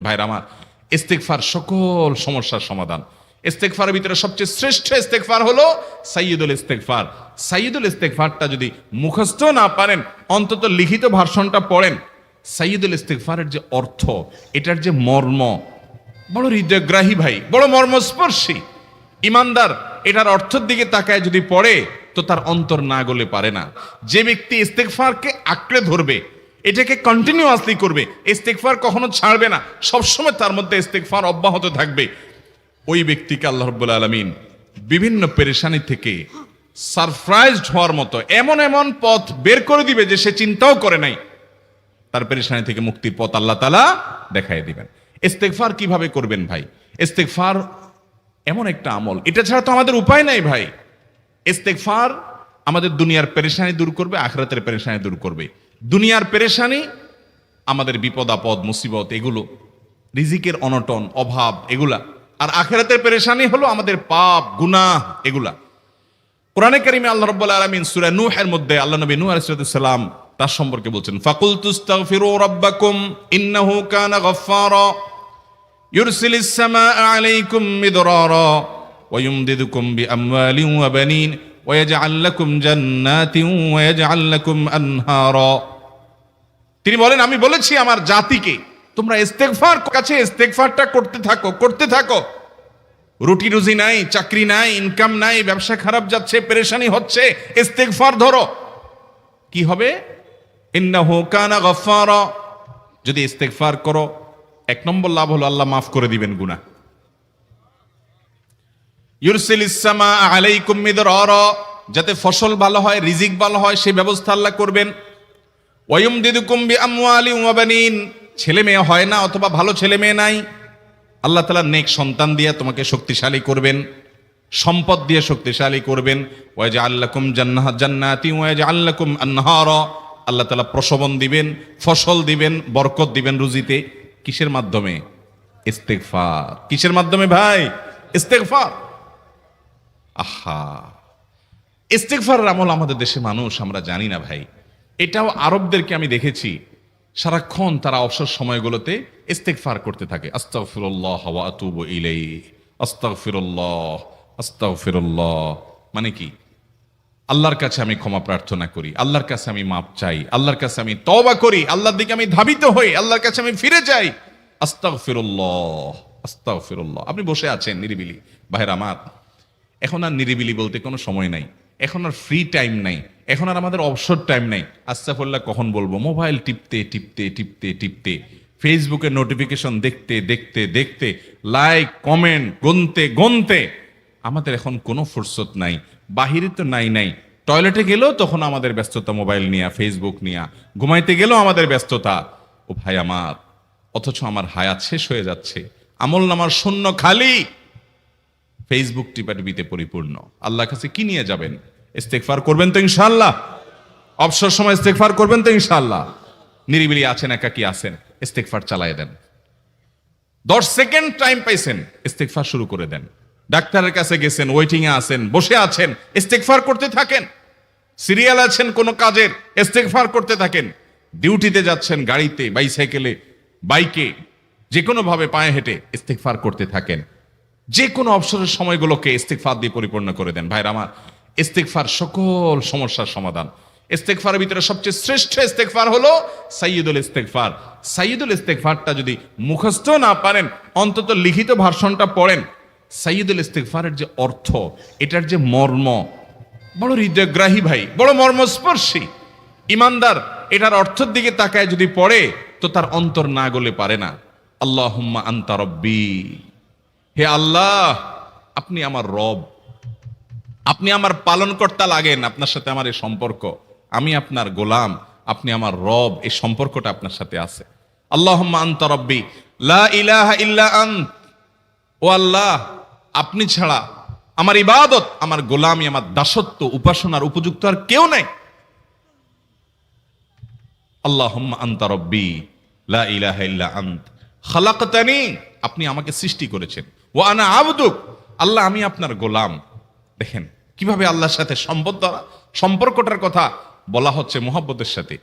ভাইরা আমার, ইস্তেগফার সকল সমস্যার সমাধান। ইস্তেগফারের ভিতরে সবচেয়ে শ্রেষ্ঠ ইস্তেগফার হলো সাইয়্যিদুল ইস্তেগফার। সাইয়্যিদুল ইস্তেগফারটা যদি মুখস্থ না পারেন, অন্তত লিখিত ভার্সনটা পড়েন। সাইয়্যিদুল ইস্তেগফারের যে অর্থ, এটার যে মর্ম, বড় হৃদয়গ্রাহী ভাই, বড় মর্মস্পর্শী। ইমানদার এটার অর্থের দিকে তাকায় যদি পড়ে, তো তার অন্তর না গলে পারে না। যে ব্যক্তি ইস্তেগফারকে আঁকড়ে ধরবে, এটাকে কন্টিনিউয়াসলি করবে, ইস্তেগফার কখনো ছাড়বে না, সবসময় তার মধ্যে ইস্তেগফার অব্যাহত থাকবে, ওই ব্যক্তিকে আল্লাহ রাব্বুল আলামিন বিভিন্ন পেরেশানি থেকে সারপ্রাইজড হওয়ার মতো এমন এমন পথ বের করে দিবে যে সে চিন্তাও করে নাই। তার পেরেশানি থেকে মুক্তির পথ আল্লাহ তাআলা দেখায় দিবেন। ইস্তেগফার কিভাবে করবেন ভাই? ইস্তেগফার এমন একটা আমল, এটা ছাড়া তো আমাদের উপায় নাই ভাই। ইস্তেগফার আমাদের দুনিয়ার পেরেশানি দূর করবে, আখিরাতের পেরেশানি দূর করবে। দুনিয়ার পেরেশানি, আমাদের বিপদ আপদ মুসিবত, এগুলো, রিজিকের অনটন অভাব, এগুলা। আর আখিরাতের পেরেশানি হলো আমাদের পাপ গুনাহ, এগুলা। কোরআনে কারিমে আল্লাহ রাব্বুল আলামিন সূরা নূহের মধ্যে আল্লাহ নবী নূহ আলাইহিস সালাম তার সম্পর্কে বলছেন, ফাকুলতুস্তাগফিরু রাব্বাকুম ইন্নাহু কানা গাফফারা ইউরসিলিস সামাআ আলাইকুম মিদরারা ওয়া ইউমদিদুকুম বিআমওয়ালিন ওয়া বানিন ওয়া ইয়াজআল লাকুম জান্নাতিন ওয়া ইয়াজআল লাকুম আনহারা। তিনি বলেন, আমি বলেছি আমার জাতিকে, তোমরা ইস্তেগফার কাছে ইস্তেগফারটা করতে থাকো। রুটি রুজি নাই, চাকরি নাই, ইনকাম নাই, ব্যবসা খারাপ যাচ্ছে, পেরেশানি হচ্ছে, ইস্তেগফার ধরো। কি হবে? ইন্নাহু কানা গাফফারা। যদি ইস্তেগফার করো, এক নম্বর লাভ হলো আল্লাহ মাফ করে দিবেন গুনাহ। ইউরসিলিস সামাআ আলাইকুম মিদরারা, যাতে ফসল ভালো হয়, রিজিক ভালো হয়, সেই ব্যবস্থা আল্লাহ করবেন। ওয়া ইউমদিদুকুম বিআমওয়ালিন ওয়া বানিন, ছেলে মেয়ে হয় না অথবা ভালো ছেলে মেয়ে নাই, আল্লাহ তাআলা নেক সন্তান দিয়ে তোমাকে শক্তিশালী করবেন, সম্পদ দিয়ে শক্তিশালী করবেন। ওয়া ইয়াজআল লাকুম জান্নাতিন ওয়া ইয়াজআল লাকুম আনহারা, আল্লাহ তাআলা প্রসবন দিবেন, ফসল দিবেন, বরকত দিবেন রুজিতে। কিসের মাধ্যমে? ইস্তেগফার। কিসের মাধ্যমে ভাই? ইস্তেগফার। আহা, ইস্তেগফারের আমল আমাদের দেশে মানুষ আমরা জানি না ভাই। এটাও আরবদেরকে আমি দেখেছি, সারাক্ষণ তারা অবসর সময়গুলোতে ইস্তেগফার করতে থাকে। আস্তাগফিরুল্লাহ ওয়া আতুবু ইলাইহি, আস্তাগফিরুল্লাহ, আস্তাগফিরুল্লাহ। মানে কি? আল্লাহর কাছে আমি ক্ষমা প্রার্থনা করি, আল্লাহর কাছে আমি মাপ চাই, আল্লাহর কাছে আমি তওবা করি, আল্লাহর দিকে আমি ধাবিত হই, আল্লাহর কাছে আমি ফিরে যাই। আস্তাগফিরুল্লাহ, আস্তাগফিরুল্লাহ। আপনি বসে আছেন নিরিবিলি, ভাইরা আমার, এখন আর নিরিবিলি বলতে কোনো সময় নাই, এখন আর ফ্রি টাইম নাই, এখন আর আমাদের অবসর টাইম নাই। আস্তাগফিরুল্লাহ কখন বলবো? মোবাইল টিপতে টিপতে টিপতে টিপতে, ফেসবুকের নোটিফিকেশন দেখতে দেখতে দেখতে, লাইক কমেন্ট গুনতে গুনতে আমাদের এখন কোনো ফুরসত নাই। বাহিরে তো নাই, টয়লেটে গেলেও তখন আমাদের ব্যস্ততা মোবাইল নিয়া, ফেসবুক নিয়া, ঘুমাইতে গেলেও আমাদের ব্যস্ততা। ও ভাই আমার, অথচ আমার হায়াত শেষ হয়ে যাচ্ছে, আমল নামার শূন্য খালি, ফেসবুক টিপাটিপিতে পরিপূর্ণ। আল্লাহর কাছে কি নিয়ে যাবেন? ইস্তেগফার করবেন তো ইনশাআল্লাহ? অবসর সময় ইস্তেগফার করবেন তো ইনশাআল্লাহ? নিরিবিলি আছেন, একাকী আছেন, ইস্তেগফার চালায় দেন। 10 সেকেন্ড টাইম পাইছেন, ইস্তেগফার শুরু করে দেন। ডাক্তারের কাছে গেছেন, ওয়েটিং এ আছেন, বসে আছেন, ইস্তেগফার করতে থাকেন। সিরিয়াল আছেন কোনো কাজের, ইস্তেগফার করতে থাকেন। ডিউটিতে যাচ্ছেন, গাড়িতে, বাইসাইকেলে, বাইকে, যে কোনো ভাবে পায়ে হেঁটে ইস্তেগফার করতে থাকেন। যে কোনো অবসরের সময়গুলোকে ইস্তেগফার দিয়ে পরিপূর্ণ করে দেন। ভাইরা আমার, ইস্তেগফার সকল সমস্যার সমাধান। ইস্তেগফারের ভিতরে সবচেয়ে শ্রেষ্ঠ ইস্তেগফার হলো সাইয়্যিদুল ইস্তেগফার। সাইয়্যিদুল ইস্তেগফারটা যদি মুখস্থ না পারেন, অন্তত লিখিত ভার্সনটা পড়েন। সাইয়্যিদুল ইস্তেগফারের যে অর্থ, এটার যে মর্ম, বড় হৃদয়গ্রাহী ভাই, বড় মর্মস্পর্শী। ইমানদার এটার অর্থের দিকে তাকায় যদি পড়ে, তো তার অন্তর না গলে পারে না। আল্লাহুম্মা আনতা রব্বি, হে আল্লাহ, আপনি আমার রব, আপনি আমার পালনকর্তা লাগেন। আপনার সাথে আমার এই সম্পর্ক, আমি আপনার গোলাম, আপনি আমার রব, এই সম্পর্কটা আপনার সাথে আছে। আল্লাহুম্মা আনতা রব্বি লা ইলাহা ইল্লা আন্ত, ও আল্লাহ, আপনি ছাড়া আমার ইবাদত, আমার গোলামি, আমার দাসত্ব, উপাসনার উপযুক্ত আর কেউ নাই। আল্লাহুম্মা আনতা রব্বি লা ইলাহা ইল্লা আন্ত খালাকতানি, আপনি আমাকে সৃষ্টি করেছেন। ওয়া আনা আবদুক, আল্লাহ আমি আপনার গোলাম। দেখেন কিভাবে আল্লাহর সাথে সম্পর্কটার কথা বলা হচ্ছে মুহাব্বতের সাথে।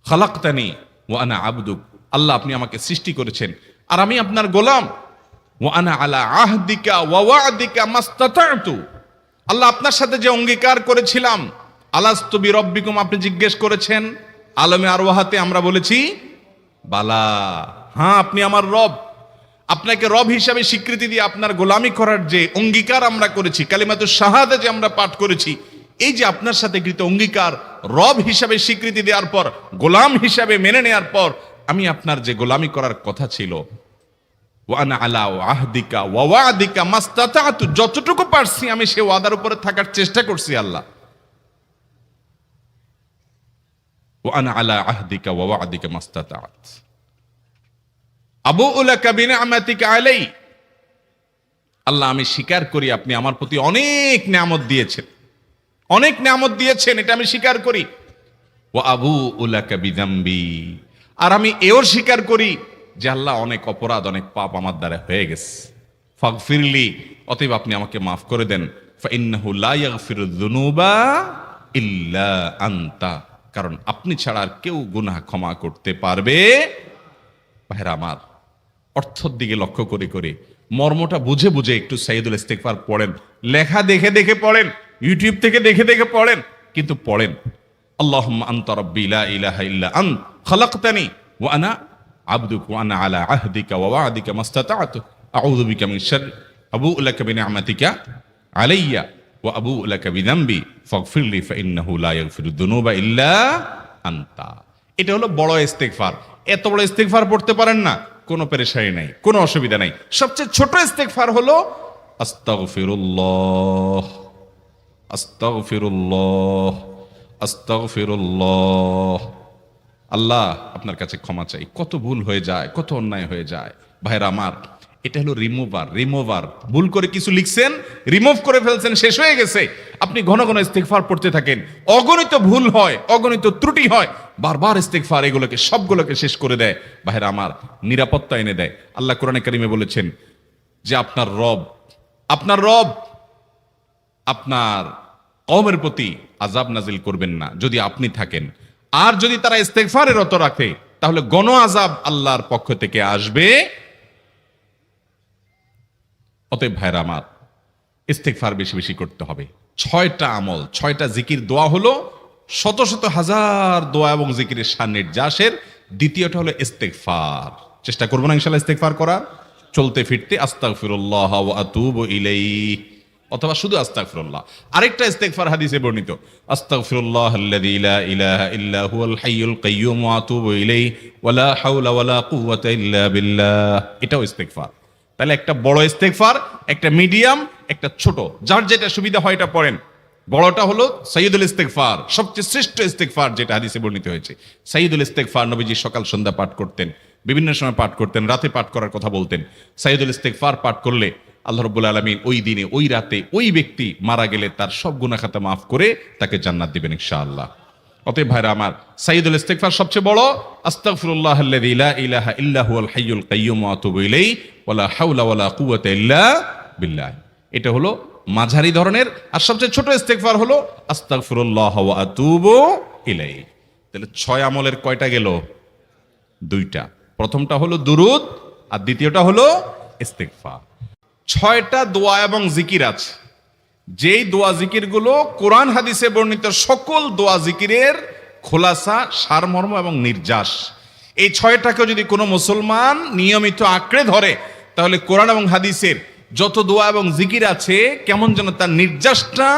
খালাকতানি ওয়া আনা আবদুক, আল্লাহ আপনি আমাকে সৃষ্টি করেছেন, আর আমি আপনার গোলাম। ওয়া আনা আলা আহদিকা ওয়া ওয়া'দিকা মাস্তাতা'তু, আল্লাহ আপনার সাথে যে অঙ্গীকার করেছিলাম, আলাস্তু বিরব্বিকুম, আপনি জিজ্ঞেস করেছেন, আলমে আরওয়াহাতে আমরা বলেছি বালা, হ্যাঁ আপনি আমার রব। আপনাকে রব হিসাবে স্বীকৃতি দিয়ে আপনার গোলামি করার যে অঙ্গীকার আমরা করেছি, কালিমাতুশ শাহাদা যে আমরা পাঠ করেছি, এই যে আপনার সাথে কৃত অঙ্গীকার, রব হিসাবে স্বীকৃতি দেওয়ার পর, গোলাম হিসাবে মেনে নেওয়ার পর, আমি আপনার যে গোলামি করার কথা ছিল, ওয়া আনা আলা আহদিকা ওয়া ওয়া'দিকা মাস্তাতা'তু, যতটুকু পারছি আমি সে ওয়াদার উপরে থাকার চেষ্টা করছি আল্লাহ। ওয়া আনা আলা আহদিকা ওয়া ওয়া'দিকা মাস্তাতা'ত আবুউ লাকা বিনি'মাতিকা আলাই, আল্লাহ আমি স্বীকার করি আপনি আমার প্রতি অনেক নিয়ামত দিয়েছেন, অনেক নিয়ামত দিয়েছেন, এটা আমি স্বীকার করি। ওয়া আবুউ লাকা বিযামবি, আর আমি এও স্বীকার করি যে আল্লাহ অনেক অপরাধ, অনেক পাপ আমার দ্বারা হয়ে গেছে। ফাগফিরলি, অতএব আপনি আমাকে মাফ করে দেন। ফাইন্নাহু লা ইয়াগফিরুয যুনুবা ইল্লা আনতা, কারণ আপনি ছাড়া আর কেউ গুনাহ ক্ষমা করতে পারবে। ভাইরা আমার, অর্থের দিকে লক্ষ্য করে করে, মর্মটা বুঝে বুঝে একটু সাইয়্যিদুল ইস্তিগফার পড়েন। লেখা দেখে দেখে পড়েন, ইউটিউব থেকে দেখে দেখে পড়েন, কিন্তু পড়েন। আল্লাহুম্মা আনতা রাব্বি লা ইলাহা ইল্লা আনত খালাকতানি ওয়া আনা আবদুকা ওয়া আনা আলা আহদিকা ওয়া ওয়া'দিকা মাস্তাতা'তু আউযু বিকা মিন শাররি আবুউ লাকা বিনি'মাতিকা আলাইয়া ওয়া আবুউ লাকা বিযামবি ফাগফিরলি ফাইন্নাহু লা ইয়াগফিরুয যুনুবা ইল্লা আনতা। এটা হলো বড় ইস্তিগফার। এত বড় ইস্তিগফার পড়তে পারেন না, কোনো পেরেশানি নাই, কোনো অসুবিধা নাই। সবচেয়ে ছোট ইস্তিগফার হলো আস্তাগফিরুল্লাহ, আস্তাগফিরুল্লাহ, আস্তাগফিরুল্লাহ। আল্লাহ আপনার কাছে ক্ষমা চাই, কত ভুল হয়ে যায়, কত অন্যায় হয়ে যায়। ভাইরা আমার, এটা হলো রিমুভার। ভুল করে কিছু লিখছেন, রিমুভ করে ফেলছেন, শেষ হয়ে গেছে। আপনি ঘন ঘন ইস্তিগফার পড়তে থাকেন, অগণিত ভুল হয়, অগণিত ত্রুটি হয়, বারবার ইস্তিগফার এগুলোকে সবগুলোকে শেষ করে দেয়। ভাইরা আমার, নিরাপত্তা এনে দেয়। আল্লাহ কোরআনে কারিমে বলেছেন যে আপনার রব আপনার কওমের প্রতি আযাব নাজিল করবেন না যদি আপনি থাকেন, আর যদি তারা ইস্তিগফারে রত রাখে তাহলে গণ আযাব আল্লাহর পক্ষ থেকে আসবে। অতএব ভাইরা আমার, ইস্তিগফার বেশি বেশি করতে হবে। 6টা আমল, 6টা জিকির, দোয়া হলো শত শত হাজার দোয়া এবং জিকিরের সান্নিধ্যাসের। দ্বিতীয়টা হলো ইস্তিগফার। চেষ্টা করবো না ইনশাআল্লাহ ইস্তিগফার করার, চলতে ফিরতে আস্তাগফিরুল্লাহ ওয়া আতুবু ইলাইহি, অথবা শুধু আস্তাগফিরুল্লাহ। আরেকটা ইস্তিগফার হাদিসে বর্ণিত, আস্তাগফিরুল্লাহাল্লাযী লা ইলাহা ইল্লা হুয়াল হাইয়ুল কাইয়্যুম ওয়া আতুবু ইলাইহি ওয়া লা হাওলা ওয়া লা কুওয়াতা ইল্লা বিল্লাহ। এটাও ইস্তিগফার। তাহলে একটা বড় ইস্তিগফার, একটা মিডিয়াম, একটা ছোট, যার যেটা সুবিধা হয় এটা পড়েন। বড়টা হলো সাইয়্যিদুল ইস্তিগফার, সবচেয়ে শ্রেষ্ঠ ইস্তিগফার যেটা হাদিসে বর্ণিত হয়েছে। সাইয়্যিদুল ইস্তিগফার নবীজি সকাল সন্ধ্যা পাঠ করতেন, বিভিন্ন সময় পাঠ করতেন, রাতে পাঠ করার কথা বলতেন। সাইয়্যিদুল ইস্তিগফার পাঠ করলে আল্লাহ রাব্বুল আলামিন ওই দিনে, ওই রাতে, ওই ব্যক্তি মারা গেলে তার সব গুনাহ খাতা মাফ করে তাকে জান্নাত দিবেন ইনশাআল্লাহ। অতএব ভাইরা আমার, সাইয়্যিদুল ইস্তিগফার সবচেয়ে বড়, আস্তাগফিরুল্লাহাল্লাযী লা ইলাহা ইল্লা হুয়াল হাইয়ুল কাইয়্যুম ওয়া আতুবু ইলাইহি ওয়া লা হাওলা ওয়া লা কুওয়াতা ইল্লা বিল্লাহ। এটা হলো মাঝারি ধরনের। আর সবচেয়ে ছোট ইস্তিগফার হলো আস্তাগফিরুল্লাহ ওয়া আতুবু ইলাইহি। তাহলে 6 আমলের কয়টা গেল? 2টা। প্রথমটা হলো দুরুদ, আর দ্বিতীয়টা হলো ইস্তিগফার। 6টা দোয়া এবং জিকির আছে, যেই দোয়া জিকিরগুলো কোরআন হাদিসে বর্ণিত সকল দোয়া জিকিরের খোলাসা, সারমর্ম এবং নির্যাস। এই 6টাকে যদি কোনো মুসলমান নিয়মিত আঁকড়ে ধরে, তাহলে কোরআন এবং হাদিসের যত দোয়া এবং জিকির আছে, কেমন যেন তার নির্যাসটা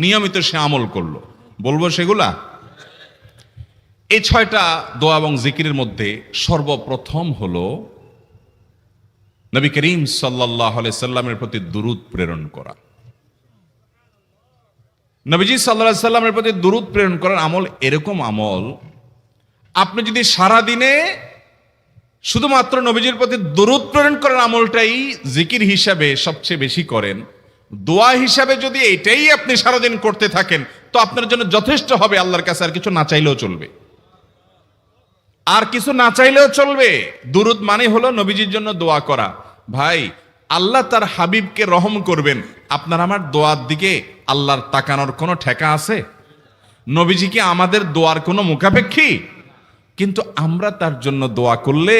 নিয়মিত সে আমল করলো। বলবো সেগুলা। এই 6টা দোয়া এবং জিকিরের মধ্যে সর্বপ্রথম হলো নবী করিম সাল্লাল্লাহু আলাইহি সাল্লামের প্রতি দুরূদ প্রেরণ করা। নবীজি সাল্লাল্লাহু আলাইহি সাল্লামের প্রতি দুরূদ প্রেরণ করার আমল এরকম আমল, আপনি যদি সারা দিনে শুধুমাত্র নবীজির প্রতি দুরূদ প্রেরণ করার আমলটাই জিকির হিসাবে সবচেয়ে বেশি করেন, দোয়া হিসাবে যদি এটাই আপনি সারাদিন করতে থাকেন, তো আপনার জন্য যথেষ্ট হবে আল্লাহর কাছে। আর কিছু না চাইলেও চলবে, আর কিছু না চাইলেও চলবে। দুরূদ মানে হলো নবীজির জন্য দোয়া করা। ভাই, আল্লাহ তার হাবিবকে রহম করবেন, আপনার আমার দোয়ার দিকে আল্লাহর তাকানোর কোনো ঠেকা আছে? নবীজি কি আমাদের দোয়ার কোনো মুখাপেক্ষী? কিন্তু আমরা তার জন্য দোয়া করলে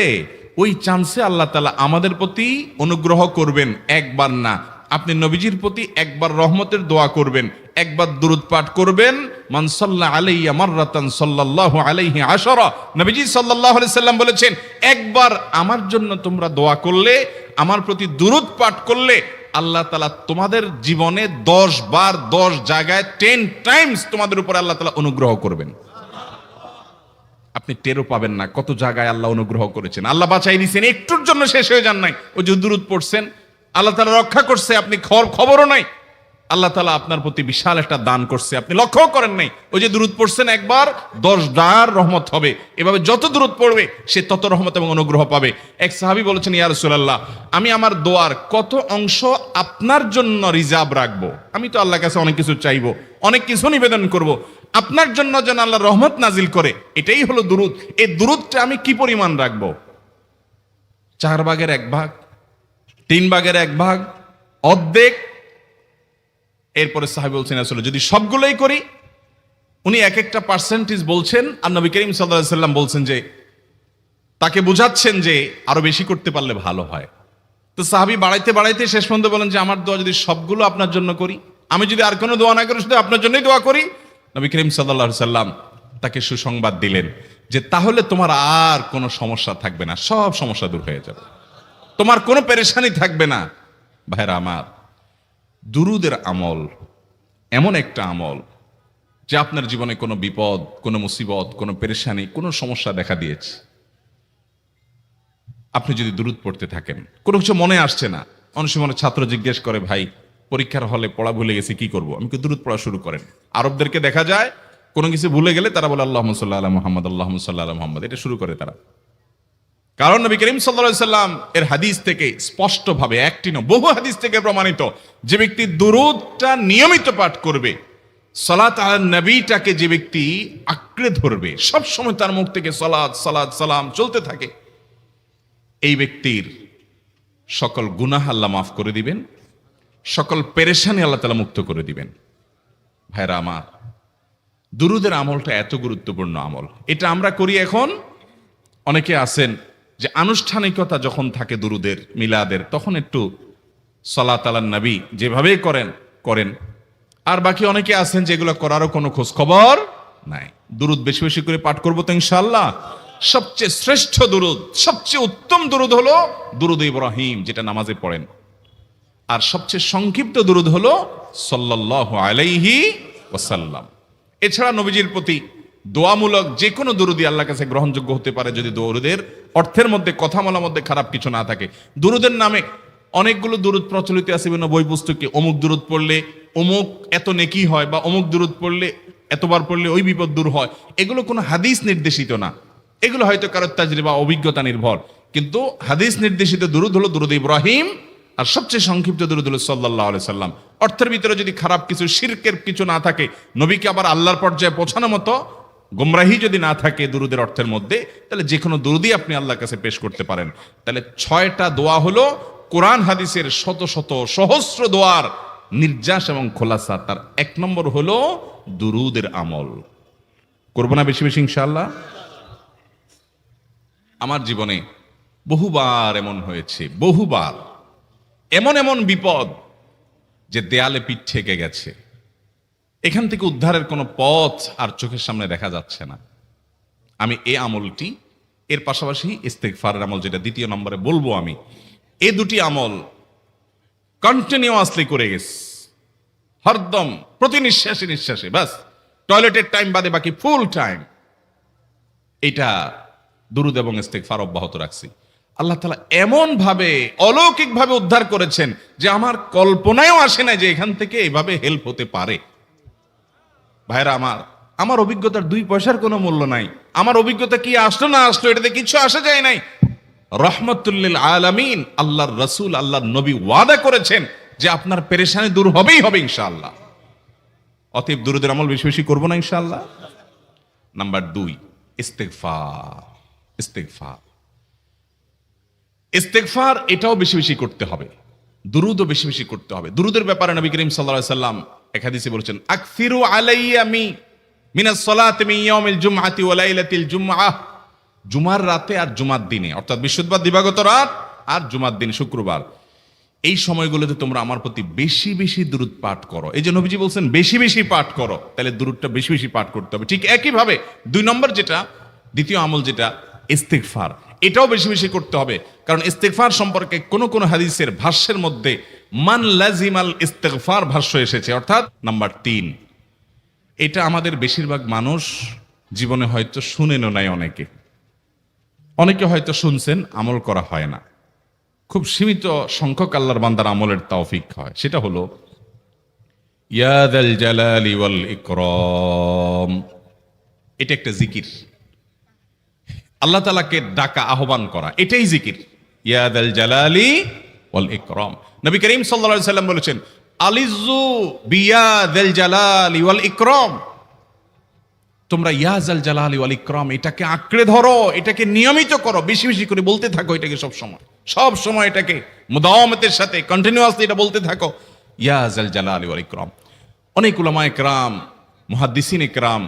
ওই চান্সে আল্লাহ তাআলা আমাদের প্রতি অনুগ্রহ করবেন। একবার না, আপনি নবীজির প্রতি একবার রহমতের দোয়া করবেন, একবার দুরূদ পাঠ করবেন। মান সাল্লা আলাইয়া মাররাতান সাল্লাল্লাহু আলাইহি আশারা, নবীজি সাল্লাল্লাহু আলাইহি সাল্লাম বলেছেন, একবার আমার জন্য তোমরা দোয়া করলে, আমার প্রতি দুরূদ পাঠ করলে, আল্লাহ তাআলা তোমাদের জীবনে 10 বার 10 জায়গায় 10 টাইমস তোমাদের উপর আল্লাহ তাআলা অনুগ্রহ করবেন। আপনি টেরও পাবেন না কত জায়গায় আল্লাহ অনুগ্রহ করেছেন। আল্লাহ বাঁচাই দিয়েছেন, একটুর জন্য শেষ হয়ে যান নাই। ওই যে দুরূদ পড়ছেন, আল্লাহ তাআলা রক্ষা করছে, আপনি খবরও নাই। আল্লাহ তাআলা আপনার প্রতি বিশাল একটা দান করছে, আপনি লক্ষ্য করেন নাই। ওই যে দুরূদ পড়ছেন একবার 10 বার রহমত হবে। এভাবে যত দুরূদ পড়বে সে তত রহমত এবং অনুগ্রহ পাবে। এক সাহাবী বলেছেন, ইয়া রাসূলুল্লাহ, আমি আমার দোয়ার কত অংশ আপনার জন্য রিজার্ভ রাখবো? আমি তো আল্লাহর কাছে অনেক কিছু চাইবো, অনেক কিছু নিবেদন করব, আপনার জন্য যেন আল্লাহ রহমত নাজিল করে, এটাই হলো দুরূদ। এই দুরূদটা আমি কি পরিমাণ রাখবো? 4 ভাগের 1 ভাগ, 3 ভাগের 1 ভাগ, অর্ধেক? এরপরে সাহাবী বলছেন, আসলে যদি সবগুলোই করি, উনি এক একটা পার্সেন্টেজ বলছেন, আর নবী করিম সাল্লাল্লাহু আলাইহি সাল্লাম বলছেন যে, তাকে বোঝাচ্ছেন যে আরো বেশি করতে পারলে ভালো হয়। তো সাহাবী বাড়াইতে বাড়াইতে শেষ পর্যন্ত বলেন যে, আমার দোয়া যদি সবগুলো আপনার জন্য করি, আমি যদি আর কোনো দোয়া না করি, শুধু আপনার জন্যই দোয়া করি, নবী করিম সাল্লাল্লাহু আলাইহি সাল্লাম তাকে সুসংবাদ দিলেন যে, তাহলে তোমার আর কোনো সমস্যা থাকবে না, সব সমস্যা দূর হয়ে যাবে, তোমার কোনো পেরেশানি থাকবে না। ভাইরা আমার, দুরূদের আমল এমন একটা আমল যে আপনার জীবনে কোনো বিপদ, কোনো মুসিবত, কোনো পেরেশানি, কোনো সমস্যা দেখা দিয়েছে, আপনি যদি দুরূদ পড়তে থাকেন, কোনো কিছু মনে আসছে না, অনেক সময় ছাত্র জিজ্ঞেস করে, ভাই পরীক্ষার হলে পড়া ভুলে গেছি, কি করব? আমি দুরূদ পড়া শুরু করেন। আরবদেরকে দেখা যায় কোনো কিছু ভুলে গেলে তারা বলে আল্লাহুম্মা সাল্লি আলা মুহাম্মদ, আল্লাহুম্মা সাল্লি আলা মুহাম্মদ, এটা শুরু করে তারা। কারণ নবী করিম সাল্লাল্লাহু আলাইহি সাল্লাম এর হাদিস থেকে স্পষ্টভাবে, একটি নয় বহু হাদিস থেকে প্রমাণিত, যে ব্যক্তি দুরূদটা নিয়মিত পাঠ করবে, সালাত আলা নবীটাকে যে ব্যক্তি আঁকড়ে ধরবে, সব সময় তার মুখ থেকে সালাত সালাত সালাম চলতে থাকে, এই ব্যক্তির সকল গুনাহ আল্লাহ মাফ করে দিবেন, সকল পেরেশানি আল্লাহ তাআলা মুক্ত করে দিবেন। ভাইরা আমার, দুরূদের আমলটা এত গুরুত্বপূর্ণ আমল, এটা আমরা করি এখন। অনেকে আছেন যে আনুষ্ঠানিকতা যখন থাকে দুরূদের, মিলাদের, তখন একটু সালাত আলান নবী যেভাবেই করেন। আর বাকি অনেকে আছেন যেগুলো করারও কোনো খোঁজ খবর নাই। দুরূদ বেশি বেশি করে পাঠ করবো তো ইনশাআল্লাহ। সবচেয়ে শ্রেষ্ঠ দুরূদ, সবচেয়ে উত্তম দুরূদ হলো দুরূদ ইব্রাহিম, যেটা নামাজে পড়েন। আর সবচেয়ে সংক্ষিপ্ত দুরূদ হলো সাল্লাল্লাহু আলাইহি ওয়াসাল্লাম। এছাড়া নবীজির প্রতি দোয়ামূলক যে কোনো দুরূদই আল্লাহর কাছে গ্রহণযোগ্য হতে পারে, যদি দুরূদের অর্থের মধ্যে, কথা বলার মধ্যে খারাপ কিছু না থাকে। দুরূদের নামে অনেকগুলো দুরূদ প্রচলিত আছে বিভিন্ন বই পুস্তকে, অমুক দুরূদ পড়লে অমুক এত নেকি হয়, বা অমুক দুরূদ পড়লে এতবার পড়লে ওই বিপদ দূর হয়। এগুলো কোনো হাদিস নির্দেশিত না, এগুলো হয়তো কারোর তাজরিবা, অভিজ্ঞতা নির্ভর। কিন্তু হাদিস নির্দেশিত দুরূদ হলো দুরূদ ইব্রাহিম, আর সবচেয়ে সংক্ষিপ্ত দুরূদ হলো সাল্লাল্লাহু আলাইহি সাল্লাম। অর্থের ভিতরে যদি খারাপ কিছু, শিরকের কিছু না থাকে, নবীকে আবার আল্লাহর পর্যায়ে পৌঁছানোর মতো গোমরাহি যদি না থাকে দুরূদের অর্থের মধ্যে, তাহলে যে কোনো দুরূদই আপনি আল্লাহর কাছে পেশ করতে পারেন। তাহলে 6টা দোয়া হলো কোরআন হাদিসের শত শত সহস্র দোয়ার নির্যাস এবং খোলাসা। তার 1 নম্বর হলো দুরূদের আমল। করবো না বেশি বেশি ইনশাআল্লাহ? আমার জীবনে বহুবার এমন হয়েছে, বহুবার এমন এমন বিপদ যে দেয়ালে পিঠ ঠেকে গেছে, এখান থেকে উদ্ধারের কোনো পথ আর চোখের সামনে দেখা যাচ্ছে না। আমি এই আমলটি, এর পাশাপাশি ইস্তেগফারের আমল, যেটা 2 নম্বরে বলবো আমি, এই 2টি আমল কন্টিনিউয়াসলি করে গেছি, হরদম প্রতি নিঃশ্বাসে নিঃশ্বাসে, বাস টয়লেটের টাইম বাদে বাকি ফুল টাইম এটা দুরূদ এবং ইস্তেগফার অব্যাহত রাখছি। আল্লাহ তাআলা এমন ভাবে, অলৌকিক ভাবে উদ্ধার করেছেন যে আমার কল্পনায়ও আসে না যে এখান থেকে এভাবে হেল্প হতে পারে। ভাইরা আমার অভিজ্ঞতার 2 পয়সার কোনো মূল্য নাই। আমার অভিজ্ঞতা কি আসলো না আসলো, এটাতে কিছু আসা যায় নাই। রহমতুল্লিল আলামিন আল্লাহর রাসূল, আল্লাহর নবী ওয়াদা করেছেন যে আপনার পেরেশানি দূর হবেই হবে ইনশাআল্লাহ। অতএব দুরূদের আমল বেশি বেশি করবো না ইনশাআল্লাহ। নাম্বার 2, ইস্তেগফার। ইস্তেগফার ইস্তেগফার এটাও বেশি বেশি করতে হবে, দুরূদও বেশি বেশি করতে হবে। দুরূদের ব্যাপারে নবী করিম সাল্লাল্লাহু আলাইহি সাল্লাম এক হাদিসে বলেছেন, আকসিরু আলাইয়া মিনাস সালাতি মিন ইয়াউমিল জুমআতি ওয়া লাইলাতিল জুমআহ। জুমার রাতে আর জুমার দিনে, অর্থাৎ বৃহস্পতিবার দিবাগত রাত আর জুমার দিন শুক্রবার, এই সময়গুলোতে তোমরা আমার প্রতি বেশি বেশি দুরূদ পাঠ করো। এই যে নবীজি বলছেন বেশি বেশি পাঠ করো, তাহলে দুরূদটা বেশি বেশি পাঠ করতে হবে। ঠিক একইভাবে 2 নম্বর যেটা, দ্বিতীয় আমল যেটা ইস্তিগফার, এটাও বেশি বেশি করতে হবে। কারণ ইস্তিগফার সম্পর্কে কোন কোন হাদিসের ভাষ্যের মধ্যে মান লাজিমাল ইস্তিগফার ভাষ্য এসেছে, অর্থাৎ নাম্বার 3। এটা আমাদের বেশিরভাগ মানুষ জীবনে হয়তো শুনেনও নাই, অনেকে হয়তো শুনছেন, আমল করা হয় না। খুব সীমিত সংখ্যক আল্লাহর বান্দার আমলের তৌফিক হয়। সেটা হলো ইয়া যাল জালালি ওয়াল ইকরাম, এটা একটা জিকির, আল্লাহ তাআলাকে ডাকা, আহ্বান করা, এটাই জিকির। ইয়া যাল জালালি ওয়াল ইকরাম। নবী করিম সাল্লাল্লাহু আলাইহি সাল্লাম বলেছেন আলিজু বিয়া যাল জালালি ওয়াল ইকরাম, তোমরা ইয়া যাল জালালি ওয়াল ইকরাম এটাকে আঁকড়ে ধরো, এটাকে নিয়মিত করো, বেশি বেশি করে বলতে থাকো এটাকে, সব সময় এটাকে মুদাওয়ামাতের সাথে কন্টিনিউয়াসলি এটা বলতে থাকো, ইয়া যাল জালালি ওয়াল ইকরাম। অনেক উলামায়ে কেরাম, মুহাদ্দিসিন ইকরাম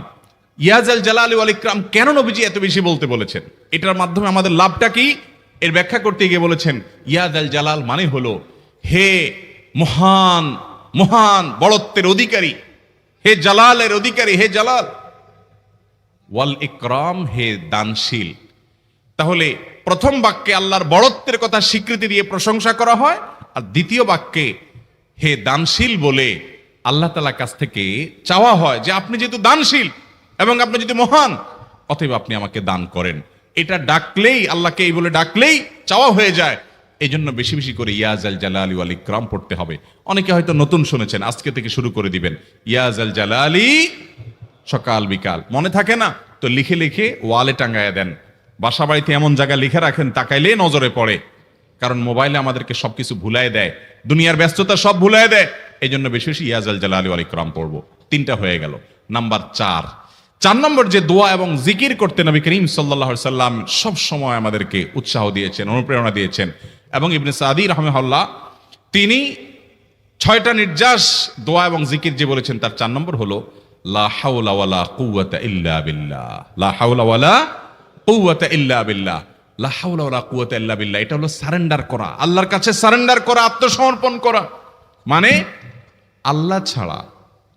ইয়া যাল জালালি ওয়াল ইকরাম কেন নবীজি এত বেশি বলতে বলেছেন, এটার মাধ্যমে আমাদের লাভটা কি, এর ব্যাখ্যা করতে গিয়ে বলেছেন ইয়া যাল জালাল মানে হলো হে মহান, মহান বড়ত্বের অধিকারী, হে জালালের অধিকারী, হে জালাল, ওয়াল ইকরাম হে দানশীল। তাহলে প্রথম বাক্যে আল্লাহর বড়ত্বের কথা স্বীকৃতি দিয়ে প্রশংসা করা হয়, আর দ্বিতীয় বাক্যে হে দানশীল বলে আল্লাহ তাআলার কাছ থেকে চাওয়া হয় যে আপনি যেহেতু দানশীল এবং আপনি যদি মহান, অতএব আপনি আমাকে দান করেন। এটা ডাকলেই, আল্লাহকে এই বলে ডাকলেই চাওয়া হয়ে যায়। এই জন্য বেশি বেশি করে ইয়া যাল জালালি ওয়াল ইকরাম পড়তে হবে। অনেকে হয়তো নতুন শুনেছেন, আজকে থেকে শুরু করে দিবেন ইয়া যাল জালালি, সকাল বিকাল মনে থাকে না তো লিখে লিখে ওয়ালে টাঙ্গায়া দেন, বাসা বাড়িতে এমন জায়গায় লিখে রাখেন তাকাইলে নজরে পড়ে। কারণ মোবাইলে আমাদেরকে সবকিছু ভুলাই দেয়, দুনিয়ার ব্যস্ততা সব ভুলাই দেয়। এই জন্য বেশি বেশি ইয়া যাল জালালি ওয়াল ইকরাম পড়বো। 3টা হয়ে গেল। নাম্বার 4 নম্বর যে দোয়া এবং জিকির করতে নবী করিম সাল্লাল্লাহু আলাইহি সাল্লাম সব সময় আমাদেরকে উৎসাহ দিয়েছেন, অনুপ্রেরণা দিয়েছেন। এবং ইবনে সাদি রাহিমাহুল্লাহ তিনি 6টা নির্যাস দোয়া এবং জিকির যে বলেছেন, তার 4 নম্বর হলো লা হাওলা ওয়ালা কুওয়াতা ইল্লা বিল্লাহ। লা হাওলা ওয়ালা কুওয়াতা ইল্লা বিল্লাহ। লা হাওলা ওয়ালা কুওয়াতা ইল্লা বিল্লাহ, এটা হলো সারেন্ডার করা, আল্লাহর কাছে সারেন্ডার করা, আত্মসমর্পণ করা। মানে আল্লাহ ছাড়া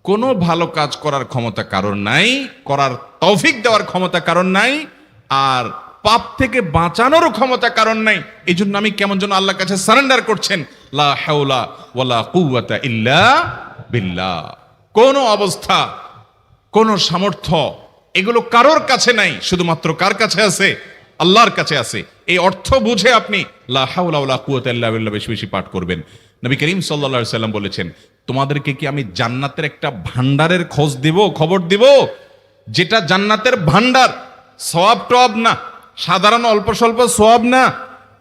কোনো ভালো কাজ করার ক্ষমতা কারণ নাই, করার তৌফিক দেওয়ার ক্ষমতা কারণ নাই, আর পাপ থেকে বাঁচানোরও ক্ষমতা কারণ নাই। এই জন্য আমি কেমন যেন আল্লাহর কাছে সারেন্ডার করছেন, লা হাওলা ওয়ালা কুওয়াতা ইল্লা বিল্লাহ। কোন অবস্থা, কোন সামর্থ্য, এগুলো কারোর কাছে নাই, শুধুমাত্র কার কাছে আছে? আল্লাহর কাছে আছে। এই অর্থ বুঝে আপনি লা হাওলা ওয়ালা কুওয়াতা ইল্লা বিল্লাহ বেশি বেশি পাঠ করবেন। নবী করিম সাল্লাল্লাহু আলাইহি সাল্লাম বলেছেন, তোমাদেরকে কি আমি জান্নাতের একটা ভান্ডারের খবর দিব, যেটা জান্নাতের ভান্ডার, সওয়াব টওয়াব না, সাধারণ অল্প স্বল্প সওয়াব না,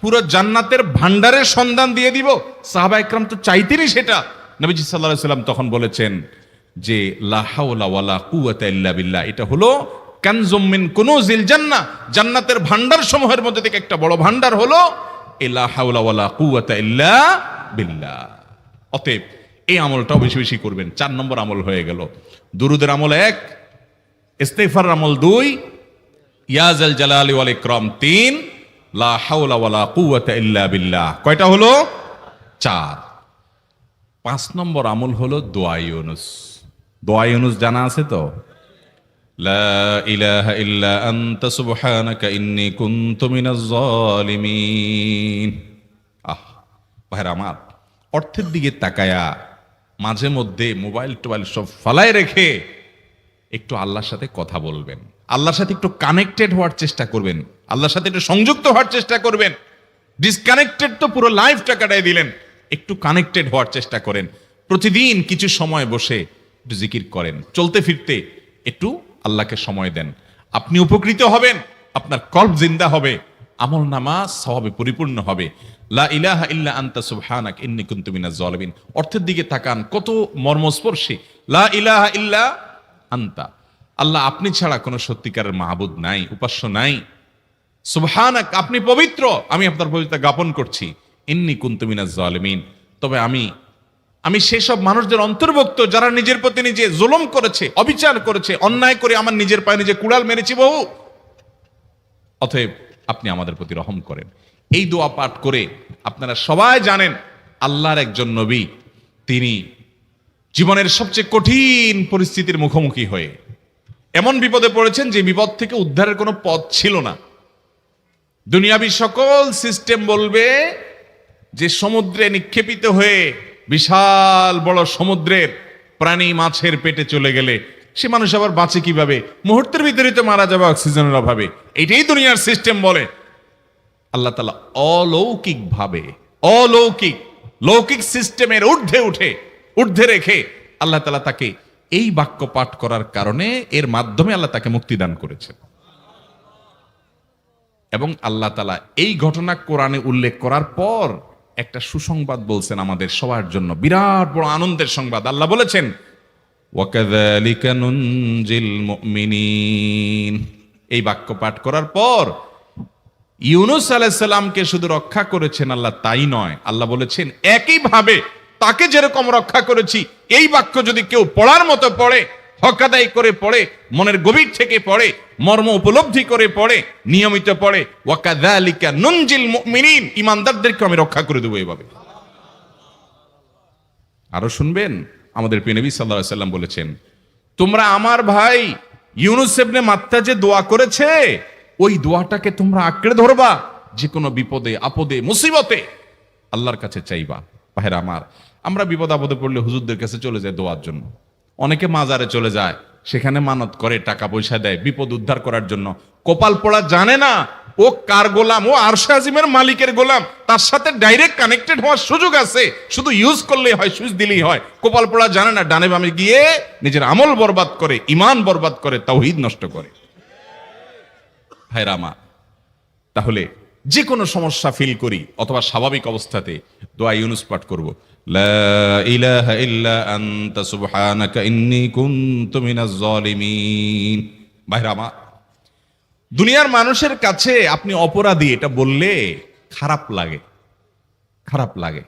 পুরো জান্নাতের ভান্ডারের সন্ধান দিয়ে দিব। সাহাবা ইকরাম তো চাইতেনই সেটা। নবীজি সাল্লাল্লাহু আলাইহি সাল্লাম তখন বলেছেন যে লা হাওলা ওয়ালা কুওয়াতা ইল্লা বিল্লাহ, এটা হলো কানজুম মিন কুনুজিল জান্নাহ, জান্নাতের ভান্ডার সমূহের মধ্যে থেকে একটা বড় ভান্ডার হলো লা হাওলা ওয়ালা কুওয়াতা ইল্লা বিল্লাহ। অতএব এই আমলটাও বেশি বেশি করবেন। 4 নম্বর আমল হয়ে গেল। দুরুদের আমল 1, ইস্তিগফারের আমল 2, ইয়া যাল জালালি ওয়াল ইকরাম 3, লা হাওলা ওয়ালা কুওয়াতা ইল্লা বিল্লাহ। কয়টা হলো? 4। 5 নম্বর আমল হলো দোয়া ইউনুস। দোয়া ইউনুস জানা আছে তো? লা ইলাহা ইল্লা আনতা সুবহানাকা ইন্নী কুনতু মিনাজ জালিমিন। ভাইরা আমার, অর্থের দিকে তাকায়া মাঝে মধ্যে মোবাইল টোবাইল সব ফালায় রেখে একটু আল্লাহর সাথে কথা বলবেন, আল্লাহর সাথে একটু কানেক্টেড হওয়ার চেষ্টা করবেন, আল্লাহর সাথে একটু সংযুক্ত হওয়ার চেষ্টা করবেন। ডিসকানেক্টেড তো পুরো লাইফটা কাটাই দিলেন, একটু কানেক্টেড হওয়ার চেষ্টা করেন। প্রতিদিন কিছু সময় বসে একটু জিকির করেন, চলতে ফিরতে একটু আল্লাহকে সময় দেন। আপনি উপকৃত হবেন, আপনার কল্ব জিন্দা হবে, আমল নামা সওয়াবে পরিপূর্ণ হবে। লা ইলাহা ইল্লা আনতা সুবহানাক ইন্নী কুনতু মিনাজ জালিমিন। অর্থের দিকে তাকান, কত মর্মস্পর্শী। লা ইলাহা ইল্লা আনতা, আল্লাহ আপনি ছাড়া কোনো সত্যিকারের মাহবুদ নাই, উপাস্য নাই। সুবহানাক, আপনি পবিত্র, আমি আপনার পবিত্রতা জ্ঞাপন করছি। ইন্নী কুনতু মিনাজ জালিমিন, তবে আমি সেসব মানুষদের অন্তর্ভুক্ত যারা নিজের প্রতি নিজে জুলুম করেছে, অবিচার করেছে, অন্যায় করে আমার নিজের পায়ে নিজে কুড়াল মেরেছি বহু। অতএব আপনি আমাদের প্রতি রহম করেন। এই দোয়া পাঠ করে আপনারা সবাই জানেন আল্লাহর একজন নবী, তিনি জীবনের সবচেয়ে কঠিন পরিস্থিতির মুখোমুখি হয়ে এমন বিপদে পড়েছেন যে বিপদ থেকে উদ্ধারের কোনো পথ ছিল না। দুনিয়াবী সকল সিস্টেম বলবে যে সমুদ্রে নিক্ষেপিত হয়ে বিশাল বড় সমুদ্রের প্রাণী মাছের পেটে চলে গেলে সে মানুষ আবার বাঁচে কিভাবে, মুহূর্তের ভিতরে তো মারা যাবে অক্সিজেনের অভাবে। এটাই দুনিয়ার সিস্টেম বলে। আল্লাহ তাআলা অলৌকিক ভাবে, লৌকিক সিস্টেমের ঊর্ধ্বে রেখে আল্লাহ তাআলা তাকে এই বাক্য পাঠ করার কারণে এর মাধ্যমে আল্লাহ তাকে মুক্তি দান করেছেন। এবং আল্লাহ তাআলা এই ঘটনা কোরআনে উল্লেখ করার পর একটা সুসংবাদ বলছেন আমাদের সবার জন্য, বিরাট বড় আনন্দের সংবাদ। আল্লাহ বলেছেন ওয়াকাযালিকা নুনজিল মুমিনিন। এই বাক্য পাঠ করার পর ইউনূস আলাইহিস সালামকে শুধু রক্ষা করেছেন আল্লাহ তাই নয়, আল্লাহ বলেছেন একইভাবে তাকে যেরকম রক্ষা করেছি, এই বাক্য যদি কেউ পড়ার মতো পড়ে, হক আদায় করে পড়ে, মনের গভীর থেকে পড়ে, মর্ম উপলব্ধি করে পড়ে, নিয়মিত পড়ে, ওয়াকাযালিকা নুনজিল মুমিনিন, ঈমানদারদেরকে আমি রক্ষা করে দেব এভাবে। আরো শুনবেন, আমাদের প্রিয় নবী সাল্লাল্লাহু আলাইহি ওয়াসাল্লাম বলেছেন, তোমরা আমার ভাই ইউনূস ইবনে মাত্তা যে দোয়া করেছে, ওই দোয়াটাকে তোমরা আঁকড়ে ধরবা, যে কোনো বিপদে আপদে মুসিবতে আল্লাহর কাছে চাইবা। ভাইরা আমার, আমরা বিপদ আপদে পড়লে হুজুরদের কাছে চলে যায় দোয়ার জন্য, অনেকে মাজারে চলে যায়, সেখানে মানত করে, টাকা পয়সা দেয় বিপদ উদ্ধার করার জন্য। কপাল পোড়া জানে না ও কার গোলাম, ও আরশে আজিমের মালিকের গোলাম, তার সাথে ডাইরেক্ট কানেক্টেড হওয়ার সুযোগ আছে, শুধু ইউজ করলেই হয়, সুইচ দিলেই হয়। কপাল পোড়া জানে না, ডানে বামে গিয়ে নিজের আমল বরবাদ করে, ঈমান বরবাদ করে, তাওহীদ নষ্ট করে। ভাইরা আমার, তাহলে যে কোনো সমস্যা ফিল করি অথবা স্বাভাবিক অবস্থাতে দোয়া ইউনূস পাঠ করব, লা ইলাহা ইল্লা আনতা সুবহানাকা ইন্নী কুনতু মিনাজ জালিমিন। ভাইরা আমার, দুনিয়ার মানুষের কাছে আপনি অপরাধী এটা বললে খারাপ লাগে।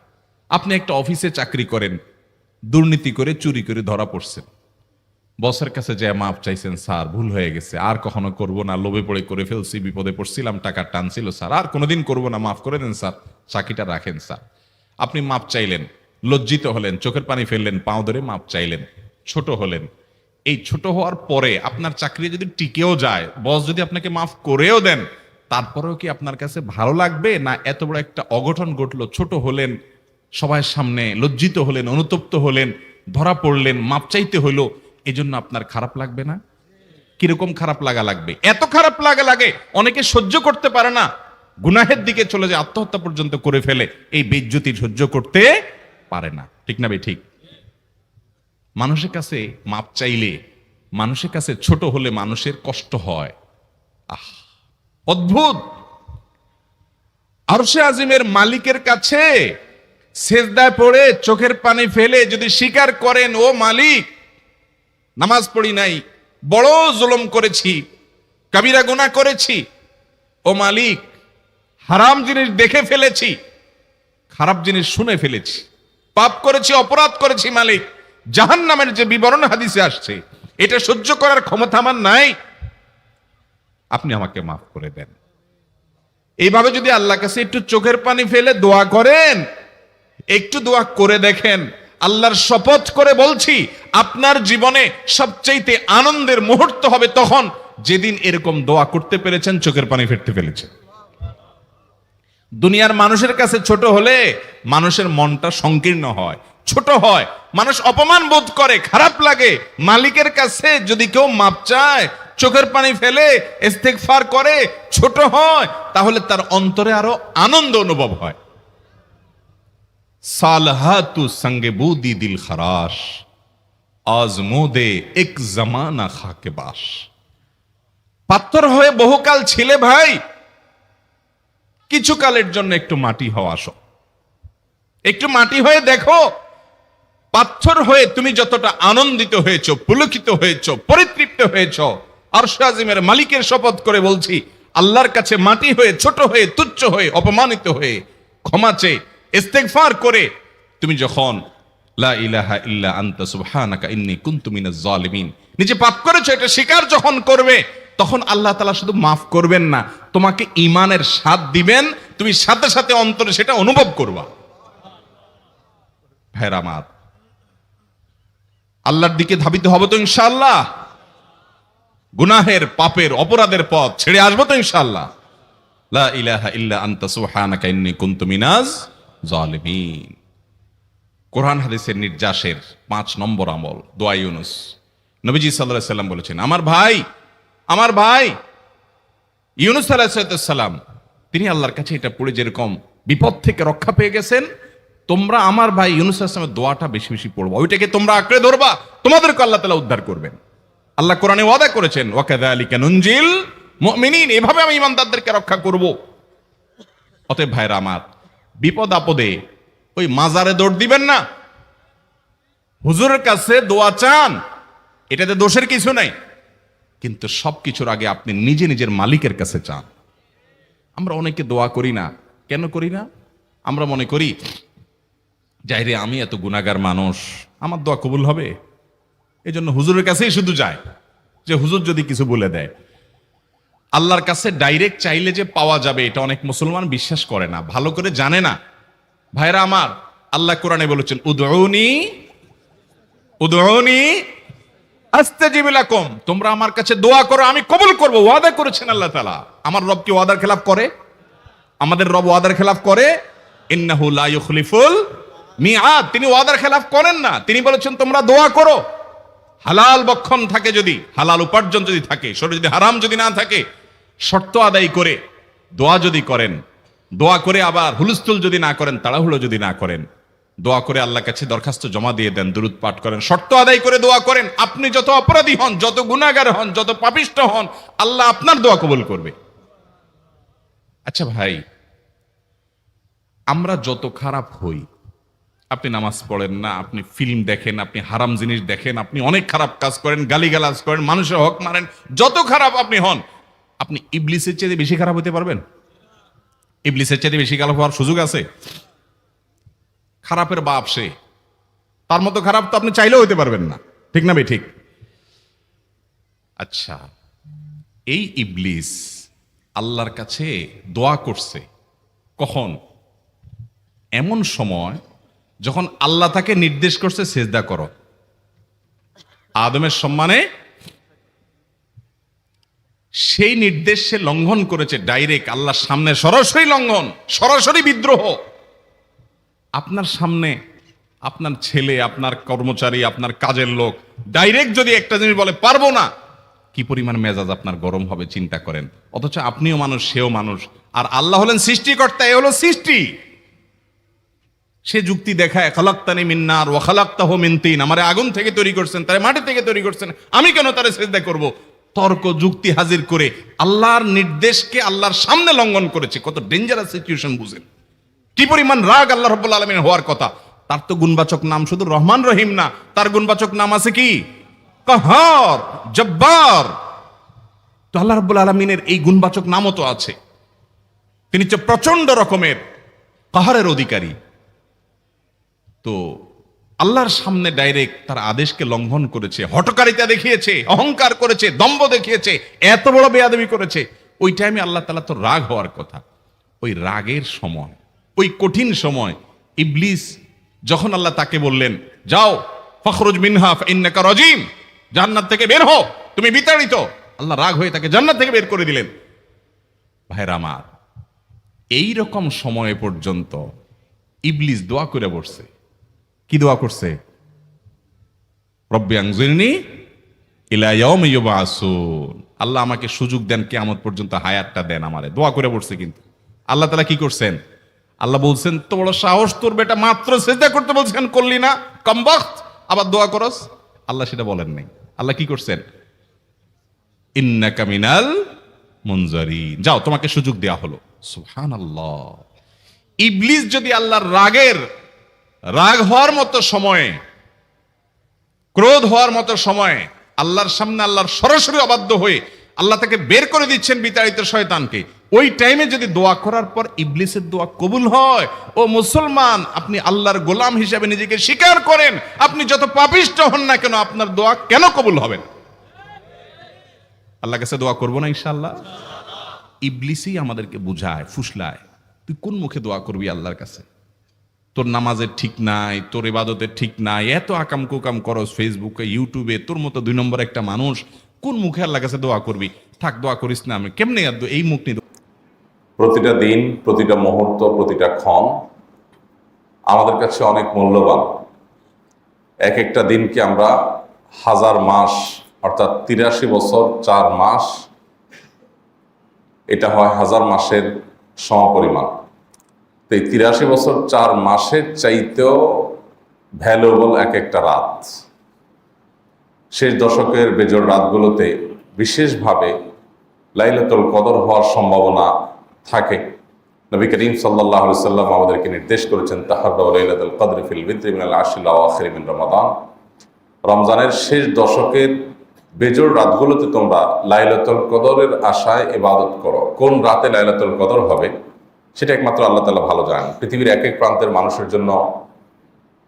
আপনি একটা অফিসে চাকরি করেন, দুর্নীতি করে চুরি করে ধরা পড়ছেন, বসের কাছে যায় মাপ চাইছেন, স্যার ভুল হয়ে গেছে, আর কখনো করব না, লোভে পড়ে করে ফেলছি, বিপদে পড়ছিলাম, টাকা টানছিল স্যার, আর কোনোদিন করব না, মাফ করে দেন স্যার, চাকরিটা রাখেন স্যার। আপনি মাপ চাইলেন, লজ্জিত হলেন, চোখের পানি ফেললেন, পাও ধরে মাপ চাইলেন, ছোট হলেন। এই ছোট হওয়ার পরে আপনার চাকরি যদি টিকেও যায়, বস যদি আপনাকে মাফ করেও দেন, তারপরেও কি আপনার কাছে ভালো লাগবে? না এত বড় একটা অঘটন ঘটলো, ছোট হলেন, সবার সামনে লজ্জিত হলেন, অনুতপ্ত হলেন, ধরা পড়লেন, মাপ চাইতে হলো, এজন্য আপনার খারাপ লাগবে না? কিরকম খারাপ লাগবে? এত খারাপ লাগে অনেকে সহ্য করতে পারে না, গুনাহের দিকে চলে যায়, আত্মহত্যা পর্যন্ত করে ফেলে, এই বেইজ্জতি সহ্য করতে পারে না। ঠিক না ভাই? ঠিক। মানুষের কাছে মাপ চাইলে, মানুষের কাছে ছোট হলে মানুষের কষ্ট হয়। অদ্ভুত। আরশে আজিমের মালিকের কাছে সেজদায় পড়ে চোখের পানি ফেলে যদি স্বীকার করেন, ও মালিক, নামাজ পড়ি নাই, বড় জুলুম করেছি, কাবিরা গুনাহ করেছি, ও মালিক, হারাম জিনিস দেখে ফেলেছি, খারাপ জিনিস শুনে ফেলেছি, পাপ করেছি, অপরাধ করেছি মালিক, জাহান্নামের যে বিবরণ হাদিসে আসছে, এটা সহ্য করার ক্ষমতা আমার নাই, আপনি আমাকে মাফ করে দেন। এইভাবে যদি আল্লাহর কাছে একটু চোখের পানি ফেলে দোয়া করেন, একটু দোয়া করে দেখেন, আল্লাহর শপথ করে বলছি, আপনার জীবনে সবচাইতে আনন্দের মুহূর্ত হবে তখন যেদিন এরকম দোয়া করতে পেরেছেন, চোখের পানি ফেলতে পেরেছেন। দুনিয়ার মানুষের কাছে ছোট হলে মানুষের মনটা সংকীর্ণ হয়, ছোট হয়, মানুষ অপমান বোধ করে, খারাপ লাগে। মালিকের কাছে যদি কেউ মাপ চায়, চোখের পানি ফেলে, ইস্তেগফার করে, ছোট হয়, তাহলে তার অন্তরে আরো আনন্দ অনুভব হয়। সালহাতু সঙ্গে বুদি দিল খরাশ, আজমোদে এক জামানা খাকে বাস। পাথর হয়ে বহুকাল ছিলে ভাই, কিছু কালের জন্য একটু মাটি হও, আসো, একটু মাটি হয়ে দেখো। পাথর হয়ে তুমি যতটা আনন্দিত হয়েছো, পুলকিত হয়েছো, পরিতৃপ্ত হয়েছো, আরশে আজিমের মালিকের শপথ করে বলছি, আল্লাহর কাছে মাটি হয়ে, ছোট হয়ে, তুচ্ছ হয়ে, অপমানিত হয়ে, ক্ষমা চেয়ে, ইস্তেগফার করে তুমি যখন লা ইলাহা ইল্লা আনতা সুবহানাকা ইন্নী কুনতু মিনাজ জালিমিন, নিজে পাপ করেছো এটা স্বীকার যখন করবে, তখন আল্লাহ তাআলা শুধু মাফ করবেন না, তোমাকে ঈমানের স্বাদ দিবেন, তুমি সাথে সাথে অন্তরে সেটা অনুভব করবা। ভাইরা আমার, আল্লাহর দিকে ধাবিত হব তো ইনশাআল্লাহ? গুনাহের, পাপের, অপরাধের পথ ছেড়ে আসবো তো ইনশাআল্লাহ? লা ইলাহা ইল্লা আনতা সুবহানাকা ইন্নী কুনতু মিনাজ জালিমিন। কোরআন হাদিসের নির্যাসের 5 নম্বর আমল দোয়া ইউনুস। নবীজি সাল্লাল্লাহু আলাইহি সাল্লাম বলেছেন, আমার ভাই ইউনুস আলাইহিস সালাম, তিনি আল্লাহর কাছে এটা পড়ে যেরকম বিপদ থেকে রক্ষা পেয়ে গেছেন, তোমরা আমার ভাই ইউনুস আলাইহিস সালামের দোয়াটা বেশি বেশি পড়বা, ওইটাকে তোমরা আঁকড়ে ধরবা, তোমাদেরকে আল্লাহ তাআলা উদ্ধার করবেন। আল্লাহ কোরআনে ওয়াদা করেছেন, ওয়া কাযালিকা নুনজিল মুমিনিন, এভাবে আমি ঈমানদারদেরকে রক্ষা করব। অতএব ভাইরা আমার, বিপদ আপদে ওই মাজারে দৌড় দিবেন না, হুজুরের কাছে দোয়া চান, এটাতে দোষের কিছু নাই, কিন্তু সবকিছুর আগে আপনি নিজে নিজের মালিকের কাছে চান। আমরা অনেকে দোয়া করি না, কেন করি না? আমরা মনে করি যাই রে, আমি এত গুনাহগার মানুষ, আমার দোয়া কবুল হবে, এই জন্য হুজুরের কাছেই শুধু যায়, যে হুজুর যদি কিছু বলে দেয়। আল্লাহর কাছে ডাইরেক্ট চাইলে যে পাওয়া যাবে, এটা অনেক মুসলমান বিশ্বাস করে না, ভালো করে জানে না। ভাইরা আমার, আল্লাহ কোরআনে বলেছেন, উদউনি আস্তাজিব লাকুম, তোমরা আমার কাছে দোয়া করো, আমি কবুল করব, ওয়াদা করেছেন আল্লাহ তাআলা। আমার রব কি ওয়াদার খেলাফ করে? আমাদের রব ওয়াদার খেলাফ করে? ইন্নাহু লা ইউখলিফুল মিআদ, তিনি ওয়াদার খেলাফ করেন না। তিনি বলেছেন তোমরা দোয়া করো, হালাল বক্ষণ থাকে, যদি হালাল উপার্জন যদি থাকে, শরীরে যদি হারাম যদি না থাকে, শর্ত আদায় করে দোয়া যদি করেন, দোয়া করে আবার হুলস্থুল যদি না করেন, তাড়াহুড়ো যদি না করেন, দোয়া করে আল্লাহর কাছে দরখাস্ত জমা দিয়ে দেন, দুরূদ পাঠ করেন, শর্ত আদায় করে দোয়া করেন, আপনি যত অপরাধী হন, যত গুনাহগার হন, যত পাপিষ্ঠ হন, আল্লাহ আপনার দোয়া কবুল করবে। আচ্ছা ভাই, আমরা যত খারাপ হই, আপনি নামাজ পড়েন না, আপনি ফিল্ম দেখেন, আপনি হারাম জিনিস দেখেন, আপনি অনেক খারাপ কাজ করেন, গালিগালাজ করেন, মানুষের হক মারেন, যত খারাপ আপনি হন, আপনি ইবলিসের চেয়ে বেশি খারাপ হতে পারবেন? ইবলিসের চেয়ে বেশি খারাপ হওয়ার সুযোগ আছে? খারাপের বাপ সে, তার মতো খারাপ তো আপনি চাইলেও হতে পারবেন না, ঠিক না ভাই? ঠিক। আচ্ছা, এই ইবলিস আল্লাহর কাছে দোয়া করছে কখন? এমন সময় যখন আল্লাহ তাকে নির্দেশ করছে সেজদা করো। আদমের সম্মানে সেই নির্দেশ সে লঙ্ঘন করেছে, ডাইরেক্ট আল্লাহর সামনে সরাসরি লঙ্ঘন, সরাসরি বিদ্রোহ। আপনার সামনে আপনার ছেলে, আপনার কর্মচারী, আপনার কাজের লোক ডাইরেক্ট যদি একটা জিনিস বলে পারবো না, কি পরিমাণ মেজাজ আপনার গরম হবে চিন্তা করেন। অথচ আপনিও মানুষ, সেও মানুষ, আর আল্লাহ হলেন সৃষ্টিকর্তা, এ হলো সৃষ্টি। সে যুক্তি দেখায়, খালাকতানি মিন নার ওয়া খালাকতাহু মিন তিন, আমারে আগুন থেকে তৈরি করছেন, তারে মাটি থেকে তৈরি করছেন, আমি কেন তারে সিজদা করব? তর্ক যুক্তি হাজির করে আল্লাহর নির্দেশকে আল্লাহর সামনে লঙ্ঘন করেছে। কত ডেঞ্জারাস সিচুয়েশন বুঝেন, কি পরিমাণ রাগ আল্লাহ রাব্বুল আলামিন হওয়ার কথা। তার তো গুণবাচক নাম শুধু রহমান রহিম না, তার গুণবাচক নাম আছে কি? কাহার, জব্বার। তো আল্লাহ রাব্বুল আলামিনের এই গুণবাচক নামও তো আছে। তিনি হচ্ছে প্রচন্ড রকমের কাহারের অধিকারী। তো আল্লাহর সামনে ডাইরেক্ট তার আদেশকে লঙ্ঘন করেছে, হঠকারিতা দেখিয়েছে, অহংকার করেছে, দম্ভ দেখিয়েছে, এত বড় বেয়াদবি করেছে। ওই টাইমে আল্লাহ তাআলা তো রাগ হওয়ার কথা। ওই রাগের সময়, ওই কঠিন সময় ইবলিস যখন আল্লাহ তাকে বললেন, যাও ফখরুজ মিনহা ফাইন্নাকা রাজিম, জান্নাত থেকে বের হও, তুমি বিতাড়িত, আল্লাহ রাগ হয়ে তাকে জান্নাত থেকে বের করে দিলেন। ভাইরা আমার, এই রকম সময় পর্যন্ত ইবলিস দোয়া করে বসছে। কি দোয়া করছে? রব্বি আনজিরনি ইলা ইয়াউমি ইউবআসুন, আল্লাহ আমাকে সুযোগ দেন, কিয়ামত পর্যন্ত হায়াতটা দেন আমারে, দোয়া করে বসছে। কিন্তু আল্লাহ তাআলা কি করছেন? আল্লাহ বলছেন, তো বড় সাহস তোর বেটা, মাত্র সিজদা করতে বলছেন করলি না, কমবখত, আবার দোয়া করস? আল্লাহ সেটা বলেন নাই। আল্লাহ কি করছেন? ইন্নাকা মিনাল মুনজারিন, যাও তোমাকে সুযোগ দেয়া হলো। সুবহানাল্লাহ। ইবলিস যদি আল্লাহর রাগ হওয়ার মতো সময়ে, ক্রোধ হওয়ার মতো সময়ে আল্লাহর সামনে আল্লাহর সরাসরি অবাধ্য হয়ে আল্লাহ তাকে বের করে দিচ্ছেন, বিতাড়িত শয়তানকে, ওই টাইমে যদি দোয়া করার পর ইবলিসের দোয়া কবুল হয়, ও মুসলমান, আপনি আল্লাহর গোলাম হিসেবে নিজেকে স্বীকার করেন, আপনি যত পাপিষ্ঠ হন না কেন, আপনার দোয়া কেন কবুল হবে না? আল্লাহর কাছে দোয়া করবো না ইনশাআল্লাহ? ইবলিসই আমাদেরকে বুঝায়, ফুসলায়, তুই কোন মুখে দোয়া করবি আল্লাহর কাছে? তোর নামাজের ঠিক নাই, তোর ইবাদতের ঠিক নাই, এত আকাম কুকাম করস ফেসবুকে ইউটিউবে, তোর মতো 2 নম্বর একটা মানুষ, কোন মুখে আল্লাহর কাছে দোয়া করবি? থাক, দোয়া করিস না। আমি কেমনে এই মুখ নিয়ে? প্রতিটা দিন, প্রতিটা মুহূর্ত, প্রতিটা ক্ষণ আমাদের কাছে অনেক মূল্যবান। এক একটা দিনকে আমরা হাজার মাস, অর্থাৎ 83 বছর 4 মাস, এটা হয় হাজার মাসের সমপরিমাণ। তো এই 83 বছর 4 মাসের চাইতেও ভ্যালুয়েবল এক একটা রাত। শেষ দশকের বেজোড় রাতগুলোতে বিশেষভাবে লাইলাতুল কদর হওয়ার সম্ভাবনা থাকে। নবী করিম সাল্লাল্লাহু আলাইহি সাল্লাম আমাদেরকে নির্দেশ করেছেন, তাহাররাউ লাইলাতুল কদরি ফিল বিদরি মিনাল আশরিল আওয়াখির মিন রমাদান। রমজানের শেষ দশকের বেজোড় রাতগুলোতে তোমরা লাইলাতুল কদরের আশায় ইবাদত করো। কোন রাতে লাইলাতুল কদর হবে সেটা একমাত্র আল্লাহ তাআলা ভালো জানেন। পৃথিবীর এক এক প্রান্তের মানুষের জন্য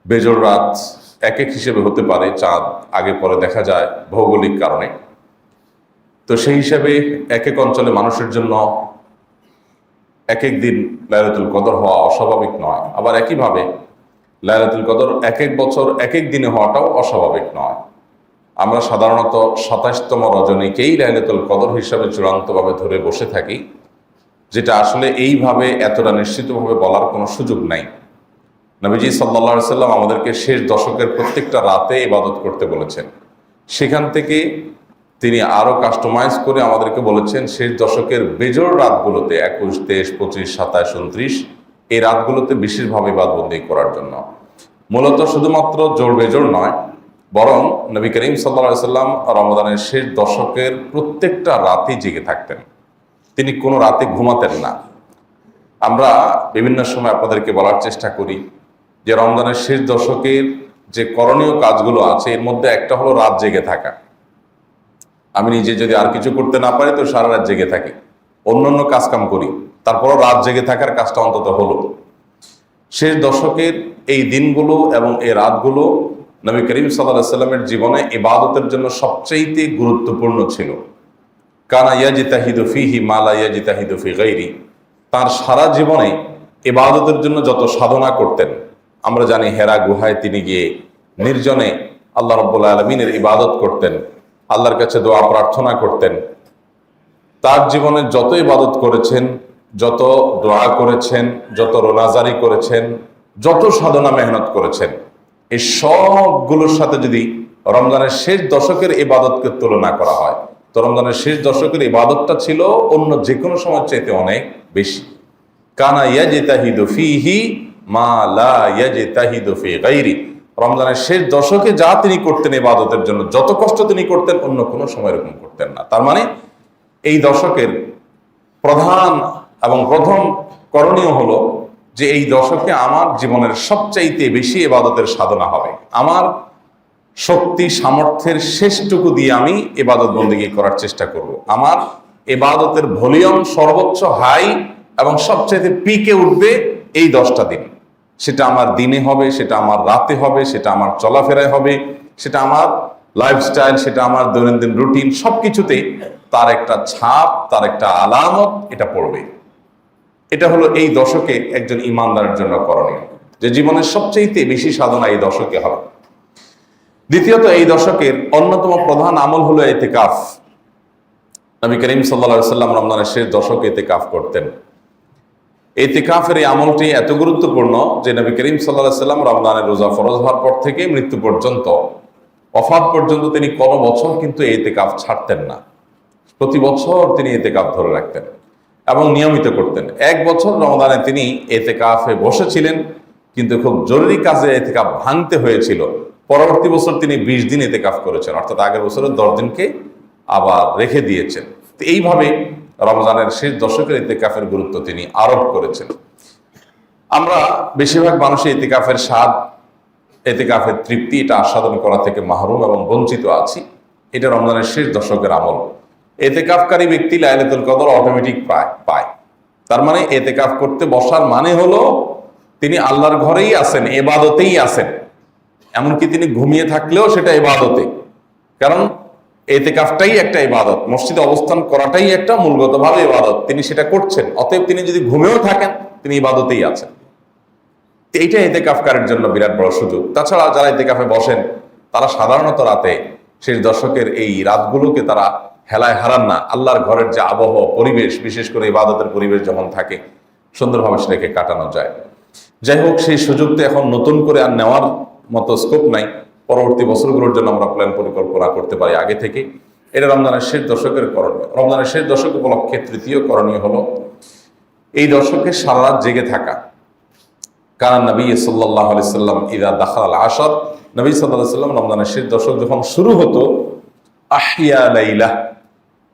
বেজোড় রাত এক এক হিসেবে হতে পারে, চাঁদ আগে পরে দেখা যায় ভৌগোলিক কারণে। তো সেই হিসাবে এক এক অঞ্চলে মানুষের জন্য এক এক দিন লাইলাতুল কদর হওয়া অস্বাভাবিক নয়। আবার একইভাবে লাইলাতুল কদর এক এক বছর এক এক দিনে হওয়াটাও অস্বাভাবিক নয়। আমরা সাধারণত 27তম রজনীকেই লাইলাতুল কদর হিসাবে চূড়ান্তভাবে ধরে বসে থাকি, যেটা আসলে এইভাবে এতটা নিশ্চিতভাবে বলার কোনো সুযোগ নাই। নবীজি সাল্লাল্লাহু আলাইহি সাল্লাম আমাদেরকে শেষ দশকের প্রত্যেকটা রাতে ইবাদত করতে বলেছেন। সেখান থেকে তিনি আরও কাস্টমাইজ করে আমাদেরকে বলেছেন শেষ দশকের বেজোড় রাতগুলোতে 21, 23, 25, 27, 29 এই রাতগুলোতে বিশেষভাবে ইবাদতবন্দি করার জন্য। মূলত শুধুমাত্র জোড় বেজোড় নয়, বরং নবী করিম সাল্লাল্লাহু আলাইহি সাল্লাম রমাদানের শেষ দশকের প্রত্যেকটা রাতেই জেগে থাকতেন। তিনি কোনো রাতে ঘুমাতেন না। আমরা বিভিন্ন সময় আপনাদেরকে বলার চেষ্টা করি যে রমজানের শেষ দশকের যে করণীয় কাজগুলো আছে এর মধ্যে একটা হলো রাত জেগে থাকা। আমি নিজে যদি আর কিছু করতে না পারি তো সারা রাত জেগে থাকি, অন্য কাজকাম করি, তারপরও রাত জেগে থাকার কাজটা অন্তত হলো। শেষ দশকের এই দিনগুলো এবং এই রাতগুলো নবী করিম সাল্লাল্লাহু আলাইহি সাল্লামের জীবনে ইবাদতের জন্য সবচেয়ে গুরুত্বপূর্ণ ছিল। কানা ইয়াজতাহিদু ফীহি মা লা ইয়াজতাহিদু ফী গায়রি। তার সারা জীবনে ইবাদতের জন্য যত সাধনা করতেন, আমরা জানি হেরা গুহায় তিনি গিয়ে নির্জনে আল্লাহ রাব্বুল আলামিনের ইবাদত করতেন, আল্লাহর কাছে দোয়া প্রার্থনা করতেন। তার জীবনে যত ইবাদত করেছেন, যত দোয়া করেছেন, যত রোনাজারি করেছেন, যত সাধনা মেহনত করেছেন, এই সবগুলোর সাথে যদি রমজানের শেষ দশকের ইবাদতকে তুলনা করা হয় তো রমজানের শেষ দশকের ইবাদতটা ছিল অন্য যে কোনো সময় চাইতে অনেক বেশি। কানা ইয়াজতাহিদু ফীহি মা লা ইয়াজতাহিদু ফী গায়রি। রমজানের শেষ দশকে যা তিনি করতেন ইবাদতের জন্য, যত কষ্ট তিনি করতেন, অন্য কোনো সময় এরকম করতেন না। তার মানে এই দশকের প্রধান এবং প্রথম করণীয় হলো যে এই দশকে আমার জীবনের সবচাইতে বেশি ইবাদতের সাধনা হবে। আমার শক্তি সামর্থ্যের শেষটুকু দিয়ে আমি ইবাদত বন্দেগী করার চেষ্টা করব। আমার ইবাদতের ভলিউম সর্বোচ্চ হাই এবং সবচাইতে পিকে উঠবে এই 10টা দিন। সেটা আমার দিনে হবে, সেটা আমার রাতে হবে, সেটা আমার চলাফেরায় হবে, সেটা আমার লাইফস্টাইল, সেটা আমার দৈনন্দিন রুটিন, সবকিছুতেই তার একটা ছাপ, তার একটা আলামত এটা পড়বে। এটা হলো এই দশকে একজন ইমানদারের জন্য করণীয়, যে জীবনের সবচেয়ে বেশি সাধনা এই দশকে হবে। দ্বিতীয়ত, এই দশকের অন্যতম প্রধান আমল হলো ইতিকাফ। নবী করিম সাল্লাল্লাহু আলাইহি সাল্লাম রমজানের শেষ দশকে ইতিকাফ করতেন। ইতিকাফের এই আমলটি এত গুরুত্বপূর্ণ যে নবী করিম সাল্লাল্লাহু আলাইহি সাল্লাম রমজানের রোজা ফরজ হওয়ার পর থেকে মৃত্যু পর্যন্ত, ওফাত পর্যন্ত তিনি কোনো বছর কিন্তু ইতিকাফ ছাড়তেন না। প্রতি বছর তিনি ইতিকাফ ধরে রাখতেন এবং নিয়মিত করতেন। 1 বছর রমজানে তিনি ইতিকাফে বসেছিলেন, কিন্তু খুব জরুরি কাজে ইতিকাফ ভাঙতে হয়েছিল। পরবর্তী বছর তিনি 20 দিন ইতিকাফ করেছেন, অর্থাৎ আগের বছরের 10 দিনকে আবার রেখে দিয়েছেন। তো এইভাবে রমজানের শেষ দশকের ইতিকাফের গুরুত্ব তিনি আরোপ করেছেন। আমরা বেশিরভাগ মানুষই ইতিকাফের স্বাদ, ইতিকাফের তৃপ্তি এটা আস্বাদন করা থেকে মাহরুম এবং বঞ্চিত আছি। এটা রমজানের শেষ দশকের আমল। ইতিকাফকারী ব্যক্তি লাইলাতুল কদর অটোমেটিক পায়। তার মানে ইতিকাফ করতে বসার মানে হলো তিনি আল্লাহর ঘরেই আছেন, ইবাদতেই আছেন। এমনকি তিনি ঘুমিয়ে থাকলেও সেটা ইবাদতে, কারণ এতেকাফটাই একটা ইবাদত, মসজিদে অবস্থান করাটাই একটা মূলগতভাবে ইবাদত। তিনি সেটা করছেন, অতএব তিনি যদি ঘুমেও থাকেন তিনি ইবাদতেই আছেন। এইটা এতেকাফকারের জন্য বিরাট বড় সুযোগ। তাছাড়া যারা এতেকাফে বসেন তারা সাধারণত রাতে, শেষ দশকের এই রাতগুলোকে তারা হেলায় হারান না। আল্লাহর ঘরের যে আবহাওয়া পরিবেশ, বিশেষ করে ইবাদতের পরিবেশ যখন থাকে, সুন্দরভাবে সেটাকে কাটানো যায়। যাই হোক, সেই সুযোগ তো এখন নতুন করে আর নেওয়ার মতো স্কোপ নাই। পরবর্তী বছরগুলোর জন্য আমরা প্ল্যান পরিকল্পনা করতে পারি আগে থেকে। এটা রমজানের শেষ দশকের করণীয়। রমজানের শেষ দশক উপলক্ষে তৃতীয় করণীয় হলো এই দশকে সারা রাত জেগে থাকা। কারণ নবী সাল্লাল্লাহু আলাইহি সাল্লাম ইদা দাখাল আশর, নবী সাল্লাল্লাহু আলাইহি সাল্লাম রমজানের শেষ দশক যখন শুরু হতো, আহিয়া লাইলা,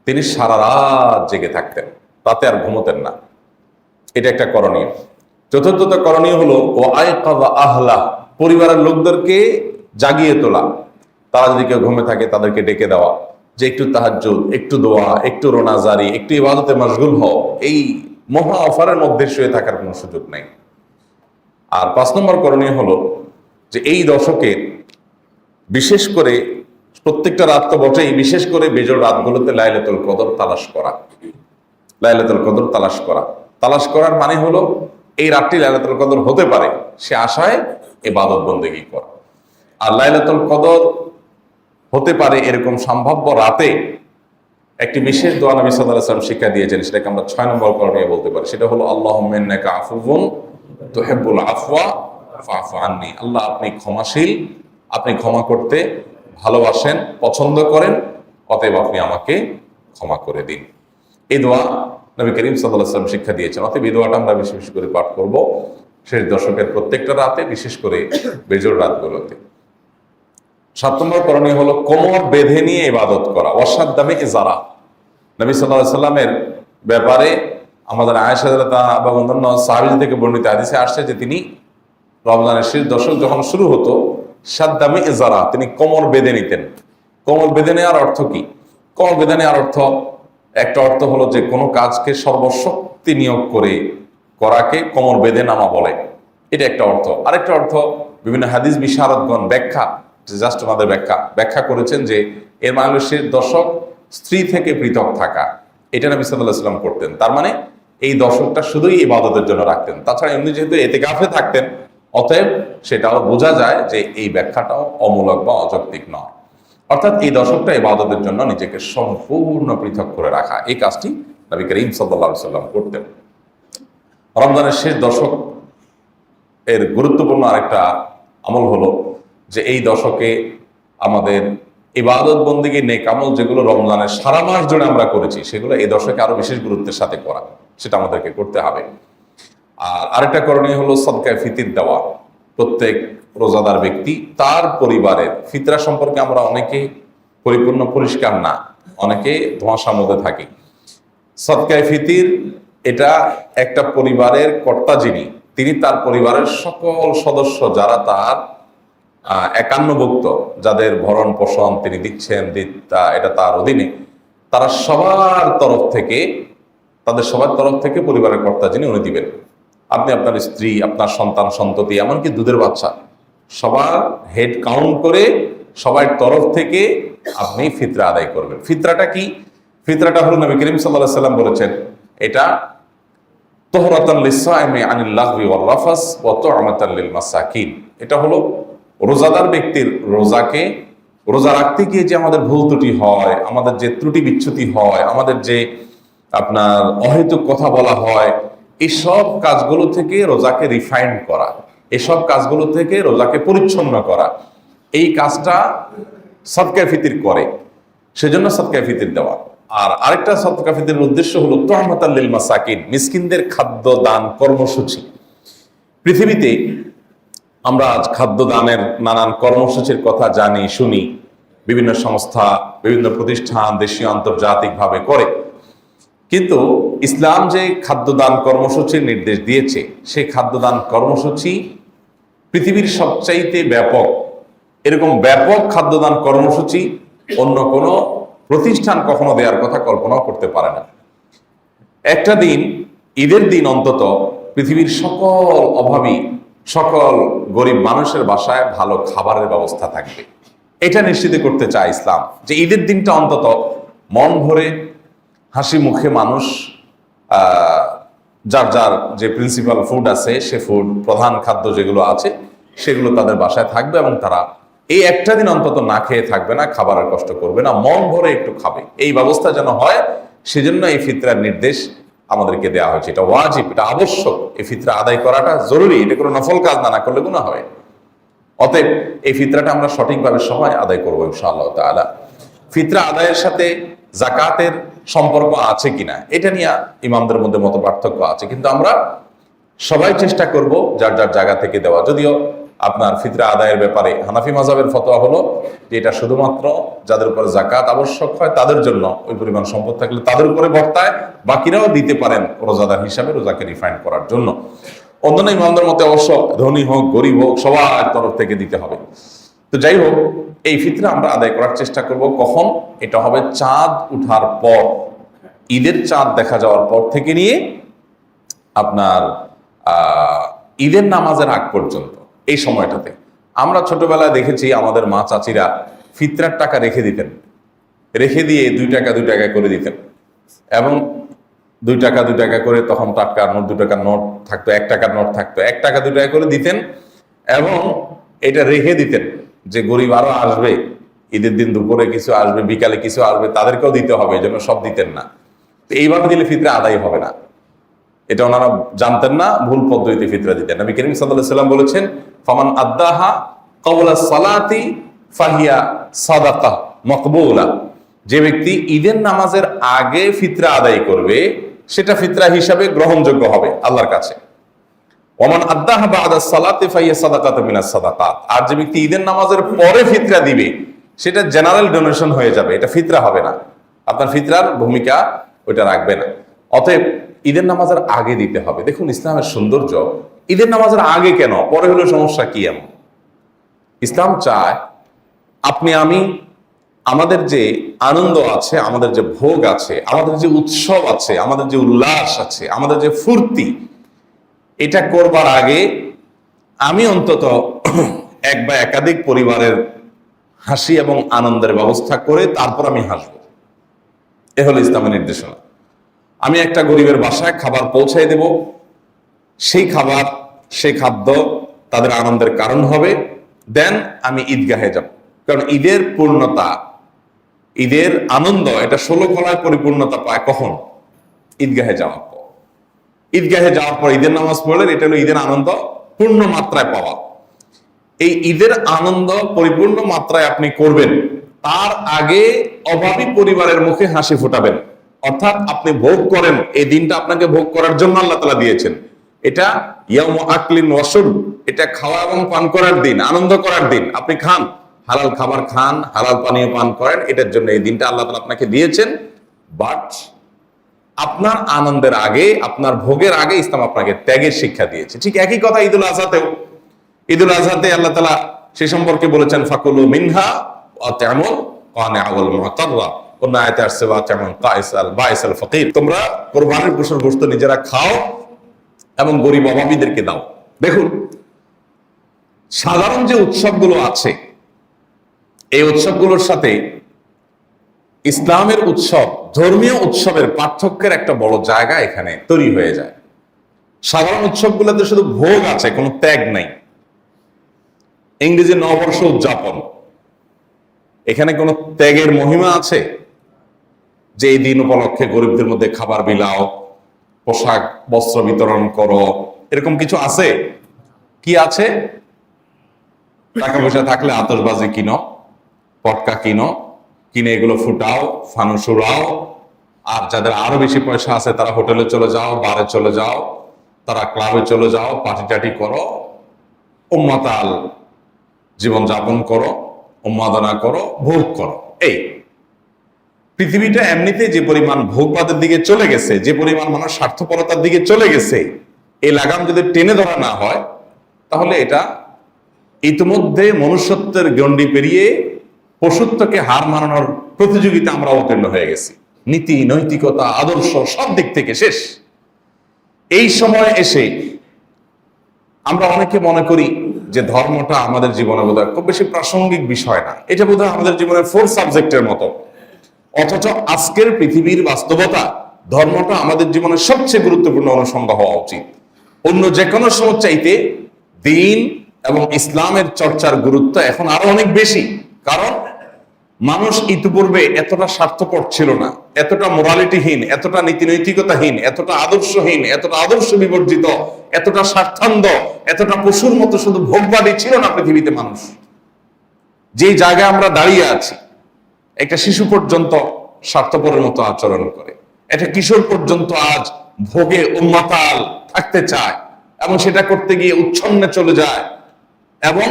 তিনি সারা রাত জেগে থাকতেন, রাতে আর ঘুমোতেন না। এটা একটা করণীয়। চতুর্থত করণীয় হলো ও আয়কাযা আহলা, পরিবারের লোকদেরকে জাগিয়ে তোলা। তারা যদি কেউ ঘুমে থাকে তাদেরকে ডেকে দেওয়া, যে একটু তাহাজ্জুদ, একটু দোয়া, একটু রোনাজারি, একটু ইবাদতে মশগুল হও। এই মহা অফারের মধ্যে শুয়ে থাকার কোনো সুযোগ নেই। আর 5 নম্বর করণীয় হলো যে এই দশকে বিশেষ করে, প্রত্যেকটা রাত তো বটেই, বিশেষ করে বেজোড় রাতগুলোতে লাইলাতুল কদর তালাশ করা। লাইলাতুল কদর তালাশ করা, তালাশ করার মানে হলো এই রাতটি লাইলাতুল কদর হতে পারে সে আশায় ইবাদত বন্দেগী করা। আর লাইলাতুল কদর হতে পারে এরকম সম্ভাব্য রাতে একটি বিশেষ দোয়া নবী সাল্লাল্লাহু আলাইহি ওয়াসাল্লাম শিক্ষা দিয়েছেন, সেটাকে আমরা 6 নম্বর করণীয় বলতে পারি। সেটা হলো আল্লাহুম্মা ইন্নাকা আফুউন তুহিব্বুল আফওয়া ফাআফু আন্নী। আল্লাহ, আপনি ক্ষমাশীল, আপনি ক্ষমা করতে ভালোবাসেন, পছন্দ করেন, অতএব আপনি আমাকে ক্ষমা করে দিন। এই দোয়া নবী করিম সাল্লাল্লাহু আলাইহি ওয়াসাল্লাম শিক্ষা দিয়েছেন। অতএব এই দোয়াটা আমরা বেশি বেশি করে পাঠ করব শেষ দশকের প্রত্যেকটা রাতে, বিশেষ করে বেজোড় রাতগুলোতে। 7 নম্বর করণীয় হলো কোমর বেঁধে নিয়ে ইবাদত করা। ওয়াসাদ্দামে ইজারা, নবী সাল্লাল্লাহু আলাইহি ওয়াসাল্লামের ব্যাপারে আমাদের আয়েশা রাদিয়াল্লাহু বা অন্যান্য সাহাবী থেকে বর্ণিত হাদিসে আসছে যে তিনি রমজানের শেষ দশক যখন শুরু হতো, সাদ্দামে ইজারা, তিনি কোমর বেঁধে নিতেন। কোমর বেঁধে নেওয়ার অর্থ কি? কোমর বেঁধে নেওয়ার অর্থ, একটা অর্থ হলো যে কোনো কাজকে সর্বশক্তি নিয়োগ করে করাকে কোমর বেঁধে নামা বলে, এটা একটা অর্থ। আরেকটা অর্থ, বিভিন্ন হাদিস বিশারদগণ ব্যাখ্যা, জাস্ট ওনাদের ব্যাখ্যা করেছেন যে এর মানে শেষ দশক স্ত্রী থেকে পৃথক থাকা, এটা নবী সাল্লাল্লাহু আলাইহি ওয়াসাল্লাম করতেন। তার মানে এই দশকটা শুধুই ইবাদতের জন্য রাখতেন। তাছাড়া এমনি যেহেতু এতেকাফে থাকতেন, অতএব সেটাও বোঝা যায় যে এই ব্যাখ্যাটাও অমূলক বা অযৌক্তিক নয়। অর্থাৎ এই দশকটা ইবাদতের জন্য নিজেকে সম্পূর্ণ পৃথক করে রাখা, এই কাজটি নবী করিম সাল্লাল্লাহু আলাইহি ওয়াসাল্লাম করতেন। রমজানের শেষ দশক এর গুরুত্বপূর্ণ আরেকটা আমল হলো যে এই দশকে আমাদের ইবাদত বন্দেগী নেক আমল যেগুলো রমজানের সারা মাস জুড়ে আমরা করেছি, সেগুলো এই দশকে আরো বিশেষ গুরুত্বের সাথে করা, সেটা আমাদেরকে করতে হবে। আর আরেকটা করণীয় হলো সদকায়ে ফিতির দেওয়া। প্রত্যেক রোজাদার ব্যক্তি তার পরিবারের ফিতরা সম্পর্কে আমরা অনেকে পরিপূর্ণ পরিষ্কার না, অনেকে ধোঁয়াশার মধ্যে থাকি। সদকায়ে ফিতির এটা একটা পরিবারের কর্তা যিনি, তিনি তার পরিবারের সকল সদস্য যারা তার একান্নভুক্ত, যাদের ভরণ পোষণ তিনি দিচ্ছেন, এটা তার অধীনে, তারা সবার তরফ থেকে, তাদের সবার তরফ থেকে পরিবারের কর্তা যিনি উনি দিবেন। আপনি আপনার স্ত্রী, আপনার সন্তান সন্ততি, এমনকি দুধের বাচ্চা, সবার হেড কাউন্ট করে সবার তরফ থেকে আপনি ফিতরা আদায় করবেন। ফিতরাটা কি? ফিতরাটা হলো নবী করিম সাল্লাল্লাহু আলাইহি ওয়াসাল্লাম বলেছেন, এটা তুহরাতান লিস-সাইমি আনিল লাগবি ওয়ার রাফাস ওয়া তু'মাতান লিল মাসাকিন। এটা হলো রোজাদার ব্যক্তির রোজা রাখতে গিয়ে যে আমাদের ভুল ত্রুটি হয়, আমাদের যে ত্রুটি বিচ্যুতি হয়, আমাদের যে আপনার অহেতুক কথা বলা হয়, এসব কাজগুলো থেকে রোজাকে রিফাইন করা, এসব কাজগুলো থেকে রোজাকে পরিচ্ছন্ন করা, এই কাজটা সদকায়ে ফিতির করে, সেজন্য সদকায়ে ফিতির দেওয়া। আর আরেকটা সদকায়ে ফিতিরের উদ্দেশ্য হলো তু'মাতান লিল মাসাকিন, মিসকিনদের খাদ্য দান কর্মসূচি। পৃথিবীতে আমরা আজ খাদ্য দানের নানান কর্মসূচির কথা জানি, শুনি, বিভিন্ন সংস্থা, বিভিন্ন প্রতিষ্ঠান দেশীয় আন্তর্জাতিকভাবে করে। কিন্তু ইসলাম যে খাদ্যদান কর্মসূচির নির্দেশ দিয়েছে, সেই খাদ্যদান কর্মসূচি পৃথিবীর সবচাইতে ব্যাপক। এরকম ব্যাপক খাদ্যদান কর্মসূচি অন্য কোনো প্রতিষ্ঠান কখনো দেওয়ার কথা কল্পনাও করতে পারে না। একটা দিন, ঈদের দিন অন্তত, পৃথিবীর সকল অভাবী, সকল গরিব মানুষের বাসায় ভালো খাবারের ব্যবস্থা থাকবে। এটা নিশ্চিত করতে চায় ইসলাম, যে ঈদের দিনটা অন্তত মন ভরে হাসি মুখে মানুষ যার যার যে প্রিন্সিপাল ফুড আছে, সে ফুড, প্রধান খাদ্য যেগুলো আছে সেগুলো তাদের বাসায় থাকবে, এবং তারা এই একটা দিন অন্তত না খেয়ে থাকবে না, খাবারের কষ্ট করবে না, মন ভরে একটু খাবে। এই ব্যবস্থা যেন হয়, সেজন্য এই ফিতরার নির্দেশ আমাদেরকে দেওয়া হয়েছে। এটা ওয়াজিব, এটা আবশ্যক। এই ফিতরা আদায় করাটা জরুরি, এটা কোনো নফল কাজ না, না করলে গুনাহ হবে। অতএব এই ফিতরাটা আমরা সঠিকভাবে সবাই আদায় করবো ইনশাআল্লাহ তাআলা। ফিতরা আদায়ের সাথে যাকাতের সম্পর্ক আছে কিনা এটা নিয়ে ইমামদের মধ্যে মত পার্থক্য আছে, কিন্তু আমরা সবাই চেষ্টা করব যার যার জায়গা থেকে দেওয়া। যদিও আপনার ফিতরা আদায়ের ব্যাপারে হানাফি মাযহাবের ফতোয়া হলো যে এটা শুধুমাত্র যাদের উপর যাকাত আবশ্যক হয় তাদের জন্য, ওই পরিমাণ সম্পদ থাকলে তাদের উপরে বর্তায়, বাকিরাও দিতে পারেন রোজাদার হিসাবে রোজাকে রিফাইন্ড করার জন্য। অন্যান্য ইমামদের মতে অবশ্য ধনী হোক গরিব হোক সবার তরফ থেকে দিতে হবে। তো যাই হোক, এই ফিতরা আমরা আদায় করার চেষ্টা করব কখন? এটা হবে চাঁদ উঠার পর, ঈদের চাঁদ দেখা যাওয়ার পর থেকে নিয়ে আপনার ঈদের নামাজের আগ পর্যন্ত। এই সময়টাতে আমরা ছোটবেলায় দেখেছি আমাদের মা চাচিরা ফিতরার টাকা রেখে দিতেন, রেখে দিয়ে 2 টাকা 2 টাকা করে দিতেন, এবং 2 টাকা 2 টাকা করে, তখন টাটকা নোট, 2 টাকার নোট থাকতো, 1 টাকার নোট থাকতো, 1 টাকা 2 টাকা করে দিতেন, এবং এটা রেখে দিতেন যে গরিব আরো আসবে, ঈদের দিন দুপুরে কিছু আসবে, বিকালে কিছু আসবে, তাদেরকেও দিতে হবে, এই জন্য সব দিতেন না। তো এইভাবে দিলে ফিতরা আদায় হবে না, এটা ওনারা জানতেন না, ভুল পদ্ধতিতে ফিতরা দিতেন। নবী করিম সাল্লাল্লাহু আলাইহি ওয়াসাল্লাম বলেছেন, ফামান আদ্দাহা ক্বাবলা সালাতি ফাহিয়া সাদাকাহ মাকবুলা। যে ব্যক্তি ঈদের নামাজের আগে ফিতরা আদায় করবে সেটা ফিতরা হিসাবে গ্রহণযোগ্য হবে আল্লাহর কাছে। ওমান আদ্দাহা বা'দা সালাতি ফাহিয়া সাদাকাতুম মিনাস সাদাকাত। আর যে ব্যক্তি ঈদের নামাজের পরে ফিতরা দিবে সেটা জেনারেল ডোনেশন হয়ে যাবে, এটা ফিতরা হবে না, আপনার ফিতরার ভূমিকা ওইটা রাখবে না। অতএব ঈদের নামাজের আগে দিতে হবে। দেখুন ইসলামের সৌন্দর্য, ঈদের নামাজের আগে কেন, পরে হলে সমস্যা কি? এমন ইসলাম চায় আপনি আমি আমাদের যে আনন্দ আছে, আমাদের যে ভোগ আছে, আমাদের যে উৎসব আছে, আমাদের যে উল্লাস আছে, আমাদের যে ফুর্তি, এটা করবার আগে আমি অন্তত এক বা একাধিক পরিবারের হাসি এবং আনন্দের ব্যবস্থা করে তারপর আমি হাসবো। এ হলো ইসলামের নির্দেশনা। আমি একটা গরিবের বাসায় খাবার পৌঁছাই দেব, সেই খাবার, সেই খাদ্য তাদের আনন্দের কারণ হবে, দেন আমি ঈদগাহে যাব। কারণ ঈদের পূর্ণতা, ঈদের আনন্দ, এটা 16 কলায় পরিপূর্ণতা পায় কখন? ঈদগাহে যাওয়ার পর। ঈদগাহে যাওয়ার পর ঈদের নামাজ পড়লেন, এটা হলো ঈদের আনন্দ পূর্ণ মাত্রায় পাওয়া। এই ঈদের আনন্দ পরিপূর্ণ মাত্রায় আপনি করবেন, তার আগে অভাবী পরিবারের মুখে হাসি ফোটাবেন। অর্থাৎ আপনি ভোগ করেন, এই দিনটা আপনাকে ভোগ করার জন্য আল্লাহ তাআলা দিয়েছেন। এটা ইয়াউমু আকলিন ওয়া শুরব, এটা খাওয়া এবং পান করার দিন, আনন্দ করার দিন। আপনি খান, হালাল খাবার খান, হালাল পানীয় পান করেন, এটার জন্য এই দিনটা আল্লাহ তাআলা আপনাকে দিয়েছেন। বাট আপনার আনন্দের আগে, আপনার ভোগের আগে ইসলাম আপনাকে ত্যাগের শিক্ষা দিয়েছে। ঠিক একই কথা ঈদুল আজহাতেও। ঈদুল আজহাতে আল্লাহ তাআলা সে সম্পর্কে বলেছেন, ফাকুলু মিনহা ওয়া তা'মুল কানিআ ওয়াল মুতাররা। কোন আয়াতে আসছে ওয়া তা'মুল কাইসাল বাইসাল ফাকির, তোমরা কুরবানির পশুর গোশত নিজেরা খাও এবং গরিব অভাবীদেরকে দাও। দেখুন, সাধারণ যে উৎসবগুলো আছে, এই উৎসবগুলোর সাথে ইসলামের উৎসব, ধর্মীয় উৎসবের পার্থক্যের একটা বড় জায়গা এখানে তৈরি হয়ে যায়। সাধারণ উৎসবগুলোতে শুধু ভোগ আছে, কোনো ত্যাগ নাই। ইংরেজি নববর্ষ উদযাপন, এখানে কোনো ত্যাগের মহিমা আছে? যে এই দিন উপলক্ষে গরিবদের মধ্যে খাবার বিলাও, পোশাক বস্ত্র বিতরণ করো, এরকম কিছু আছে? কি আছে? টাকা পয়সা থাকলে আতশবাজি কিনো, পটকা কিনো, কিনে এগুলো ফুটাও, ফানুস উড়াও। আর যাদের আরো বেশি পয়সা আছে তারা হোটেলে চলে যাও, বারে চলে যাও, তারা ক্লাবে চলে যাও, পার্টি টাটি করো, উম্মাতাল জীবন যাপন করো, উন্মাদনা করো, ভোগ করো। এই পৃথিবীটা এমনিতে যে পরিমাণ ভোগবাদের দিকে চলে গেছে, যে পরিমাণ মানুষ স্বার্থপরতার দিকে চলে গেছে, এই লাগাম যদি টেনে ধরা না হয় তাহলে এটা ইতিমধ্যে মনুষ্যত্বের গণ্ডি পেরিয়ে পশুত্বকে হার মানানোর প্রতিযোগিতা আমরা অবতীর্ণ হয়ে গেছি। নীতি, নৈতিকতা, আদর্শ সব দিক থেকে শেষ। এই সময় এসে আমরা অনেকে মনে করি যে ধর্মটা আমাদের জীবনে বোধহয় খুব বেশি প্রাসঙ্গিক বিষয় না, এটা বোধহয় আমাদের জীবনের 4 সাবজেক্টের মতো। অথচ আজকের পৃথিবীর বাস্তবতা, ধর্মটা আমাদের জীবনের সবচেয়ে গুরুত্বপূর্ণ অনুষঙ্গ হওয়া উচিত। অন্য যে কোনো সময় চাইতে দ্বীন এবং ইসলামের চর্চার গুরুত্ব এখন আরো অনেক বেশি। কারণ মানুষ ইতিপূর্বে এতটা স্বার্থপর ছিল না, এতটা মোরালিটিহীন, এতটা নীতিনৈতিকতাহীন, এতটা আদর্শহীন, এতটা আদর্শ বিবর্জিত, এতটা স্বার্থান্ধ, এতটা পশুর মতো শুধু ভোগবাদী ছিল না পৃথিবীতে মানুষ। যে জায়গায় আমরা দাঁড়িয়ে আছি, একটা শিশু পর্যন্ত স্বার্থপরের মতো আচরণ করে, একটা কিশোর পর্যন্ত আজ ভোগে উন্মাতাল থাকতে চায় এবং সেটা করতে গিয়ে উচ্ছন্নে চলে যায় এবং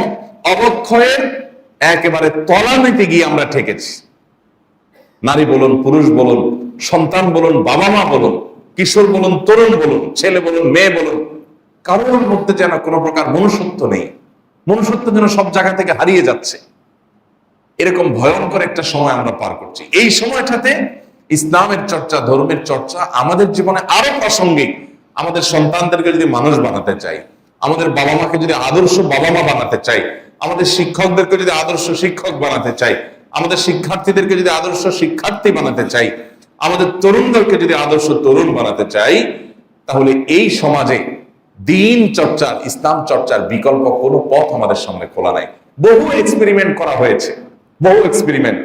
অবক্ষয়ের একেবারে তলানিতে গিয়ে আমরা ঠেকেছি। নারী বলুন, পুরুষ বলুন, সন্তান বলুন, বাবা মা বলুন, কিশোর বলুন, তরুণ বলুন, ছেলে বলুন, মেয়ে বলুন, কারোর মধ্যে যেন কোনো প্রকার মনুষ্যত্ব নেই। মনুষ্যত্ব যেন সব জায়গা থেকে হারিয়ে যাচ্ছে। এরকম ভয়ঙ্কর একটা সময় আমরা পার করছি। এই সময়টাতে ইসলামের চর্চা, ধর্মের চর্চা আমাদের জীবনে আরো প্রাসঙ্গিক। আমাদের সন্তানদেরকে যদি মানুষ বানাতে চাই, আমাদের বাবা মাকে যদি আদর্শ বাবা মা বানাতে চাই, আমাদের শিক্ষকদেরকে যদি আদর্শ শিক্ষক বানাতে চাই, আমাদের শিক্ষার্থীদেরকে যদি আদর্শ শিক্ষার্থী বানাতে চাই, আমাদের তরুণদেরকে যদি আদর্শ তরুণ বানাতে চাই, তাহলে এই সমাজে দ্বীন চর্চার, ইসলাম চর্চার বিকল্প কোনো পথ আমাদের সামনে খোলা নাই। বহু এক্সপেরিমেন্ট করা হয়েছে, বহু এক্সপেরিমেন্ট,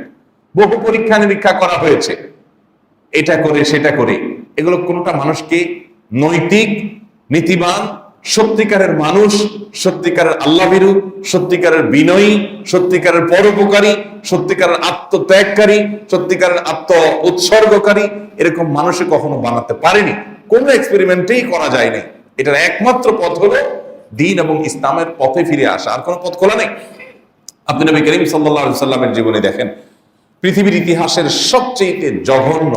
বহু পরীক্ষা নিরীক্ষা করা হয়েছে, এটা করে সেটা করে। এগুলো কোনটা মানুষকে নৈতিক, নীতিবান, সত্যিকারের মানুষ, সত্যিকারের আল্লাহভীরু, সত্যিকারের বিনয়ী, সত্যিকারের পরোপকারী, সত্যিকারের আত্মত্যাগকারী, সত্যিকারের আত্ম উৎসর্গকারী এরকম মানুষে কখনো বানাতে পারেনি। কোনো এক্সপেরিমেন্টেই করা যায়নি। এটার একমাত্র পথ হলো দ্বীন এবং ইসলামের পথে ফিরে আসা, আর কোনো পথ খোলা নেই। আপনি নবী করিম সাল্লাল্লাহু আলাইহি সাল্লামের জীবনে দেখেন, পৃথিবীর ইতিহাসের সবচেয়ে জঘন্য,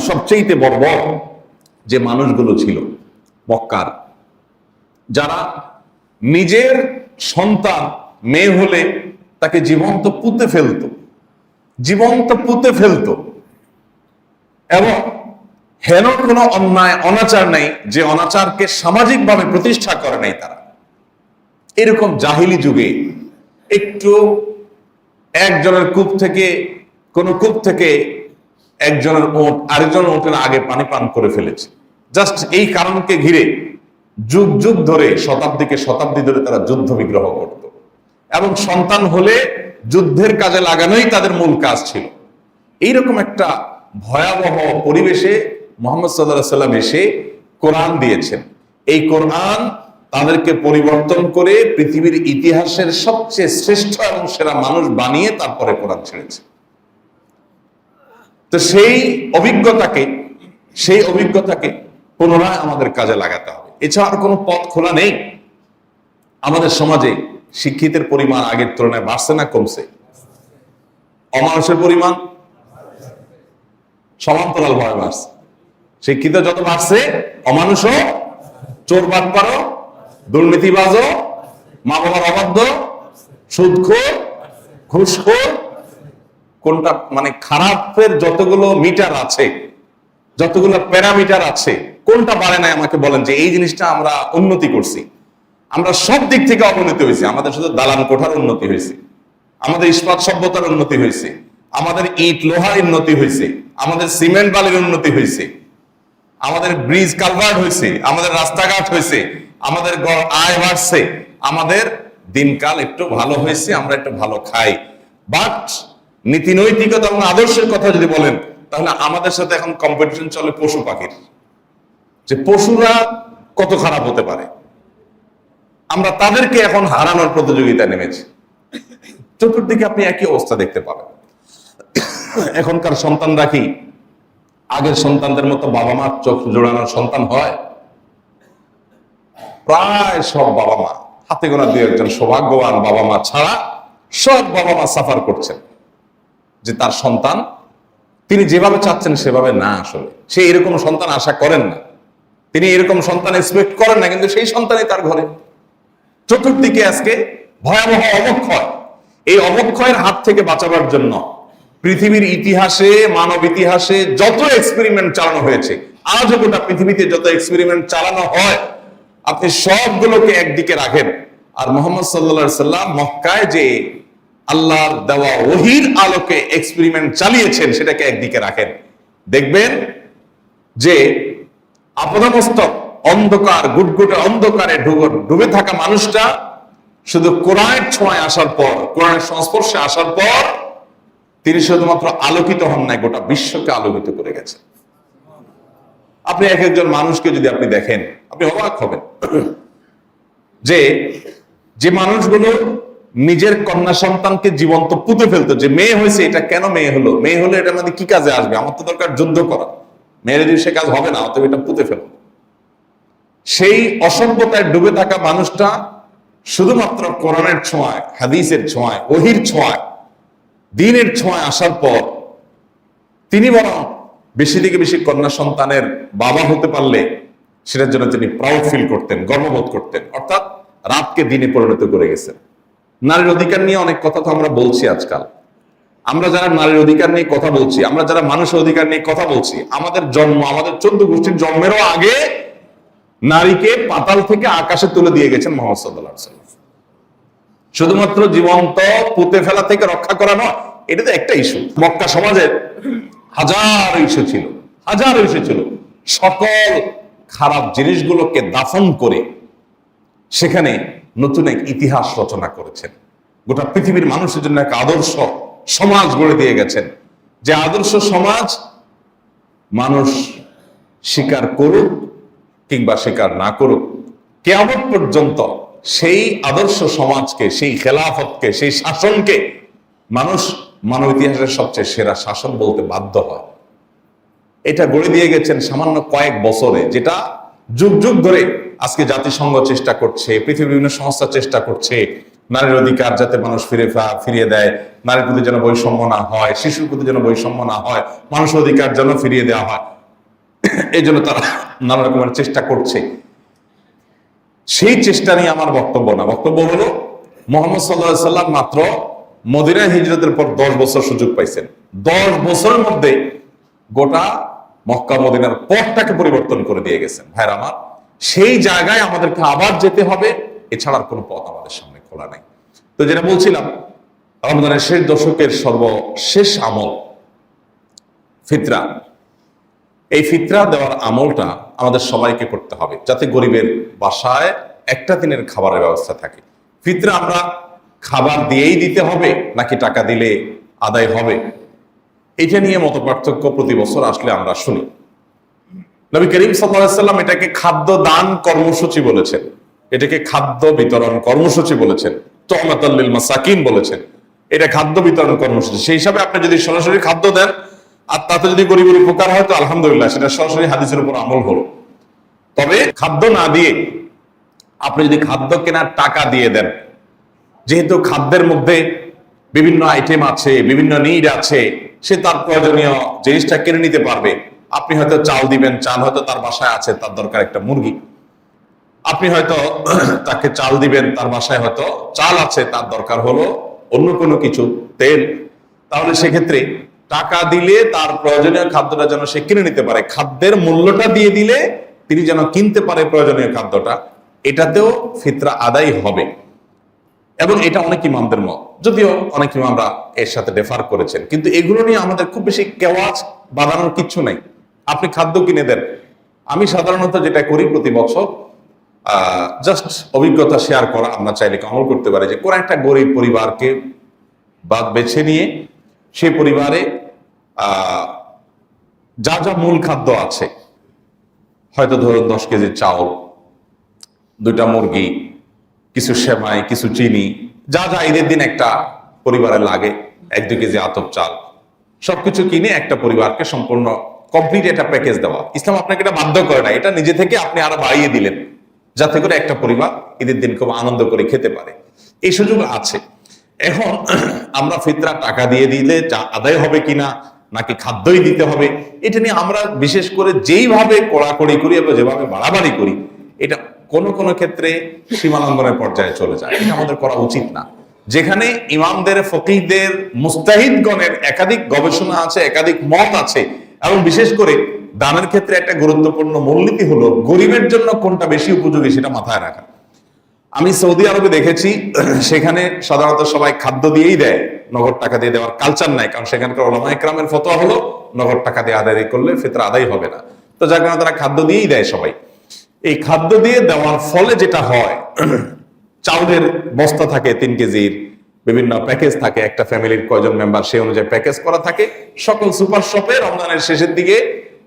সবচেয়ে বর্বর যে মানুষগুলো ছিল মক্কার, যারা নিজের সন্তান মেয়ে হলে তাকে জীবন্ত পুঁতে ফেলতো, জীবন্ত পুঁতে ফেলতো, এবং হেন কোনো অন্যায় অনাচার নেই যে অনাচারকে সামাজিকভাবে প্রতিষ্ঠা করে নাই তারা। এরকম জাহিলি যুগে একটু একজনের কূপ থেকে, কোন কূপ থেকে একজনের ওট আরেকজনের ওটের আগে পানি পান করে ফেলেছে, জাস্ট এই কারণকে ঘিরে যুগ যুগ ধরে, শতাব্দীকে শতাব্দী ধরে তারা যুদ্ধ বিগ্রহ করত, এবং সন্তান হলে যুদ্ধের কাজে লাগানোই তাদের মূল কাজ ছিল। এইরকম একটা ভয়াবহ পরিবেশে মুহাম্মদ সাল্লাল্লাহু আলাইহি সাল্লাম এসে কোরআন দিয়েছেন। এই কোরআন তাদেরকে পরিবর্তন করে পৃথিবীর ইতিহাসের সবচেয়ে শ্রেষ্ঠ এবং সেরা মানুষ বানিয়ে তারপরে কোরআন ছেড়েছে। তো সেই অভিজ্ঞতাকে পুনরায় আমাদের কাজে লাগাতে হবে, এছাড়া আর কোনো পথ খোলা নেই। আমাদের সমাজে শিক্ষিতের পরিমাণ আগের তুলনায় বাড়ছে না কমছে? অমানুষের পরিমাণ সমান্তরাল ভাবে বাড়ছে। শিক্ষিত যত বাড়ছে, অমানুষও, চোর বাটপারও, দুর্নীতিবাজও, মা বাবার অবাধ্য, সুদখোর, ঘুষখোর, কোনটা মানে খারাপের যতগুলো মিটার আছে, যতগুলো প্যারামিটার আছে, কোনটা বাড়ে নাই আমাকে বলেন যে এই জিনিসটা আমরা উন্নতি করছি। আমরা সব দিক থেকে অবনতি হয়েছে। আমাদের শুধু দালান কোঠার উন্নতি হয়েছে, আমাদের ইস্পাত সভ্যতার উন্নতি হয়েছে, আমাদের ইট লোহার উন্নতি হয়েছে, আমাদের সিমেন্ট বালির উন্নতি হয়েছে, আমাদের ব্রিজ কালভার্ট হয়েছে, আমাদের রাস্তাঘাট হয়েছে, আমাদের আয় বাড়ছে, আমাদের দিনকাল একটু ভালো হয়েছে, আমরা একটু ভালো খাই। বাট নীতি নৈতিকতা এবং আদর্শের কথা যদি বলেন, তাহলে আমাদের সাথে এখন কম্পিটিশন চলে পশু পাখির, যে পশুরা কত খারাপ হতে পারে। আমরা তাদেরকে এখন হারানোর প্রতিযোগিতায় নেমেছি। চতুর্দিকে আপনি একই অবস্থা দেখতে পাবেন। এখনকার সন্তানরা কি আগের সন্তানদের মতো বাবা মার চোখ জোড়ানোর সন্তান হয়? প্রায় সব বাবা মা, হাতে গোনা দুই একজন সৌভাগ্যবান বাবা মা ছাড়া সব বাবা মা সাফার করছেন যে তার সন্তান তিনি যেভাবে চাচ্ছেন সেভাবে না, আসলে সে এরকম সন্তান আশা করেন না, তিনি এরকম সন্তান এক্সপেক্ট করেন না, কিন্তু সেই সন্তানই তার ঘরে। চতুর্দিকে আজকে ভয়াবহ অবক্ষয়। এই অবক্ষয়ের হাত থেকে বাঁচাবার জন্য পৃথিবীর ইতিহাসে, মানব ইতিহাসে যত এক্সপেরিমেন্ট চালানো হয়েছে, আজও গোটা পৃথিবীতে যত এক্সপেরিমেন্ট চালানো হয়, আপনি সবগুলোকে একদিকে রাখেন, আর মুহাম্মদ সাল্লাল্লাহু আলাইহি সাল্লাম মক্কায় যে আল্লাহর দেওয়া ওহীর আলোকে এক্সপেরিমেন্ট চালিয়েছেন সেটাকে একদিকে রাখেন। দেখবেন যে আপদমস্তক অন্ধকার, গুটগুটে অন্ধকারে ডুবে থাকা মানুষটা শুধু কোরআনের ছোঁয়ায় আসার পর, কোরআনের সংস্পর্শে আসার পর তিনি শুধুমাত্র আলোকিত হন নাই, গোটা বিশ্বকে আলোকিত করে গেছেন। আপনি এক একজন মানুষকে যদি আপনি দেখেন, আপনি অবাক হবেন যে যে মানুষগুলো নিজের কন্যা সন্তানকে জীবন্ত পুঁতে ফেলতো, যে মেয়ে হয়েছে এটা কেন মেয়ে হলো, মেয়ে হলে এটা মানে কি কাজে আসবে, আমার তো দরকার যুদ্ধ করা, মেয়ের দিয়ে সে কাজ হবে না, অতএব এটা পুঁতে ফেলো। সেই অসভ্যতায় ডুবে থাকা মানুষটা শুধুমাত্র কোরআনের ছোঁয়ায়, হাদিসের ছোঁয়ায়, ওহীর ছোঁয়ায়, দ্বীনের ছোঁয়ায় আসার পর তিনি বরং বেশি থেকে বেশি কন্যা সন্তানের বাবা হতে পারলে সেটার জন্য তিনি প্রাউড ফিল করতেন, গর্ববোধ করতেন। অর্থাৎ রাতকে দিনে পরিণত করে গেছেন। নারীর অধিকার নিয়ে অনেক কথা তো আমরা বলছি আজকাল। আমরা যারা নারীর অধিকার নিয়ে কথা বলছি, আমরা যারা মানুষের অধিকার নিয়ে কথা বলছি, আমাদের জন্ম, আমাদের 14 গোষ্ঠীর জন্মেরও আগে নারীকে পাতাল থেকে আকাশে তুলে দিয়ে গেছেন মুহাম্মদ সাল্লাল্লাহু আলাইহি ওয়াসাল্লাম। শুধুমাত্র জীবন্ত পুঁতে ফেলা থেকে রক্ষা করা নয়, এটা তো একটা ইস্যু। মক্কা সমাজের হাজার ইস্যু ছিল, হাজার ইস্যু ছিল। সকল খারাপ জিনিসগুলোকে দাফন করে সেখানে নতুন এক ইতিহাস রচনা করেছেন। গোটা পৃথিবীর মানুষের জন্য এক আদর্শ সমাজ গড়ে দিয়ে গেছেন, যে আদর্শ সমাজ মানুষ স্বীকার করুক কিংবা স্বীকার না করুক, কিয়ামত পর্যন্ত সেই আদর্শ সমাজকে, সেই খেলাফতকে, সেই শাসনকে মানুষ মানব ইতিহাসের সবচেয়ে সেরা শাসন বলতে বাধ্য হয়। এটা গড়ে দিয়ে গেছেন সামান্য কয়েক বছরে, যেটা যুগ যুগ ধরে আজকে জাতিসংঘ চেষ্টা করছে, পৃথিবীর বিভিন্ন সংস্থা চেষ্টা করছে নারীর অধিকার যাতে মানুষ ফিরিয়ে দেয়, নারীর প্রতি যেন বৈষম্য না হয়, শিশুর প্রতি যেন বৈষম্য না হয়, মানুষের অধিকার যেন ফিরিয়ে দেওয়া হয়। এই জন্য তারা নানা রকমের চেষ্টা করছে। সেই চেষ্টা নিয়ে আমার বক্তব্য না, বক্তব্য হলো মুহাম্মদ সাল্লাল্লাহু আলাইহি সাল্লাম মাত্র মদিনায় হিজরতের পর 10 বছর সুযোগ পাইছেন। 10 বছরের মধ্যে গোটা মক্কা মদিনার পথটাকে পরিবর্তন করে দিয়ে গেছেন। ভাইরা আমার, সেই জায়গায় আমাদেরকে আবার যেতে হবে, এছাড়ার কোনো পথ আমাদের সামনে খোলা নাই। তো যেটা বলছিলাম, রমজানের শেষ দশকের সর্বশেষ আমল ফিতরা। এই ফিতরা দেওয়ার আমলটা আমাদের সবাইকে করতে হবে, যাতে গরিবের বাসায় একটা দিনের খাবারের ব্যবস্থা থাকে। ফিতরা আমরা খাবার দিয়েই দিতে হবে নাকি টাকা দিলে আদায় হবে, এটা নিয়ে মত পার্থক্য প্রতি বছর আসলে আমরা শুনি। নবী করিম সাল্লাল্লাহু আলাইহি ওয়াসাল্লাম এটাকে খাদ্য দান কর্মসূচি বলেছেন, এটাকে খাদ্য বিতরণ কর্মসূচি বলেছেন, তু'মাতাল লিল মাসাকিন বলেছেন। এটা খাদ্য বিতরণ কর্মসূচি। সেই হিসাবে আপনি যদি সরাসরি খাদ্য দেন আর তাতে যদি গরিবের উপকার হয় তো আলহামদুলিল্লাহ, সেটা সরাসরি হাদিসের উপর আমল হলো। তবে খাদ্য না দিয়ে আপনি যদি খাদ্য কেনার টাকা দিয়ে দেন, যেহেতু খাদ্যের মধ্যে বিভিন্ন আইটেম আছে, বিভিন্ন নিড আছে, সে তার প্রয়োজনীয় জিনিসটা কিনে নিতে পারবে। আপনি হয়তো চাল দিবেন, চাল হয়তো তার বাসায় আছে, তার দরকার একটা মুরগি। আপনি হয়তো তাকে চাল দিবেন, তার বাসায় হয়তো চাল আছে, তার দরকার হলো অন্য কোনো কিছু, তেল। তাহলে সেক্ষেত্রে টাকা দিলে তার প্রয়োজনীয় খাদ্যটা যেন সে কিনে নিতে পারে, খাদ্যের মূল্যটা দিয়ে দিলে তিনি যেন কিনতে পারে প্রয়োজনীয় খাদ্যটা, এটাতেও ফিতরা আদায় হবে। এবং এটা অনেক ইমামদের মত, যদিও অনেক ইমামরা এর সাথে ডেফার করেছেন, কিন্তু এগুলো নিয়ে আমাদের খুব বেশি কেওয়াজ বাঁধানোর কিচ্ছু নেই। আপনি খাদ্য কিনে দেন। আমি সাধারণত যেটা করি প্রতি বছর, জাস্ট অভিজ্ঞতা শেয়ার করা, আমরা চাইলে আমল করতে পারি, যে কোন একটা গরিব পরিবারকে বাদ বেছে নিয়ে সেই পরিবারে যা যা মূল খাদ্য আছে, হয়তো ধরুন 10 কেজি চাউল, 2টা মুরগি, কিছু সেমাই, কিছু চিনি, যা যা ঈদের দিন একটা পরিবারে লাগে, 1-2 কেজি আতপ চাল, সবকিছু কিনে একটা পরিবারকে সম্পূর্ণ কমপ্লিট একটা প্যাকেজ দেওয়া। ইসলাম আপনাকে এটা বাধ্য করে না, এটা নিজে থেকে আপনি আরো বাড়িয়ে দিলেন, যাতে করে একটা পরিবার ঈদের দিন খুব আনন্দ করে খেতে পারে। এই সুযোগ আছে। এখন আমরা ফিতরা টাকা দিয়ে দিলে যা আদায় হবে কিনা, নাকি খাদ্যই দিতে হবে, এটা নিয়ে আমরা বিশেষ করে যেইভাবে কড়াকড়ি করি এবং যেভাবে বাড়াবাড়ি করি, এটা কোনো কোনো ক্ষেত্রে সীমালঙ্ঘনের পর্যায়ে চলে যায়। এটা আমাদের করা উচিত না। যেখানে ইমামদের, ফকিহদের, মুস্তাহিদগণের একাধিক গবেষণা আছে, একাধিক মত আছে, এবং বিশেষ করে দানের ক্ষেত্রে একটা গুরুত্বপূর্ণ মূলনীতি হলো গরিবের জন্য কোনটা বেশি উপযোগী সেটা মাথায় রাখা। আমি সৌদি আরবে দেখেছি, সেখানে সাধারণত সবাই খাদ্য দিয়েই দেয়, নগদ টাকা দিয়ে দেওয়ার কালচার নাই, কারণ সেখানকার ওলামা ইকরামের ফতোয়া হলো নগদ টাকা দিয়ে আদায় করলে ফিতরা আদায় হবে না, তো যার কারণে তারা খাদ্য দিয়েই দেয় সবাই। এই খাদ্য দিয়ে দেওয়ার ফলে যেটা হয়, চাউলের বস্তা থাকে 3 কেজির, বিভিন্ন প্যাকেজ থাকে, একটা ফ্যামিলির কয়জন মেম্বার সেই অনুযায়ী প্যাকেজ করা থাকে। সকল সুপার শপে রমজানের শেষের দিকে,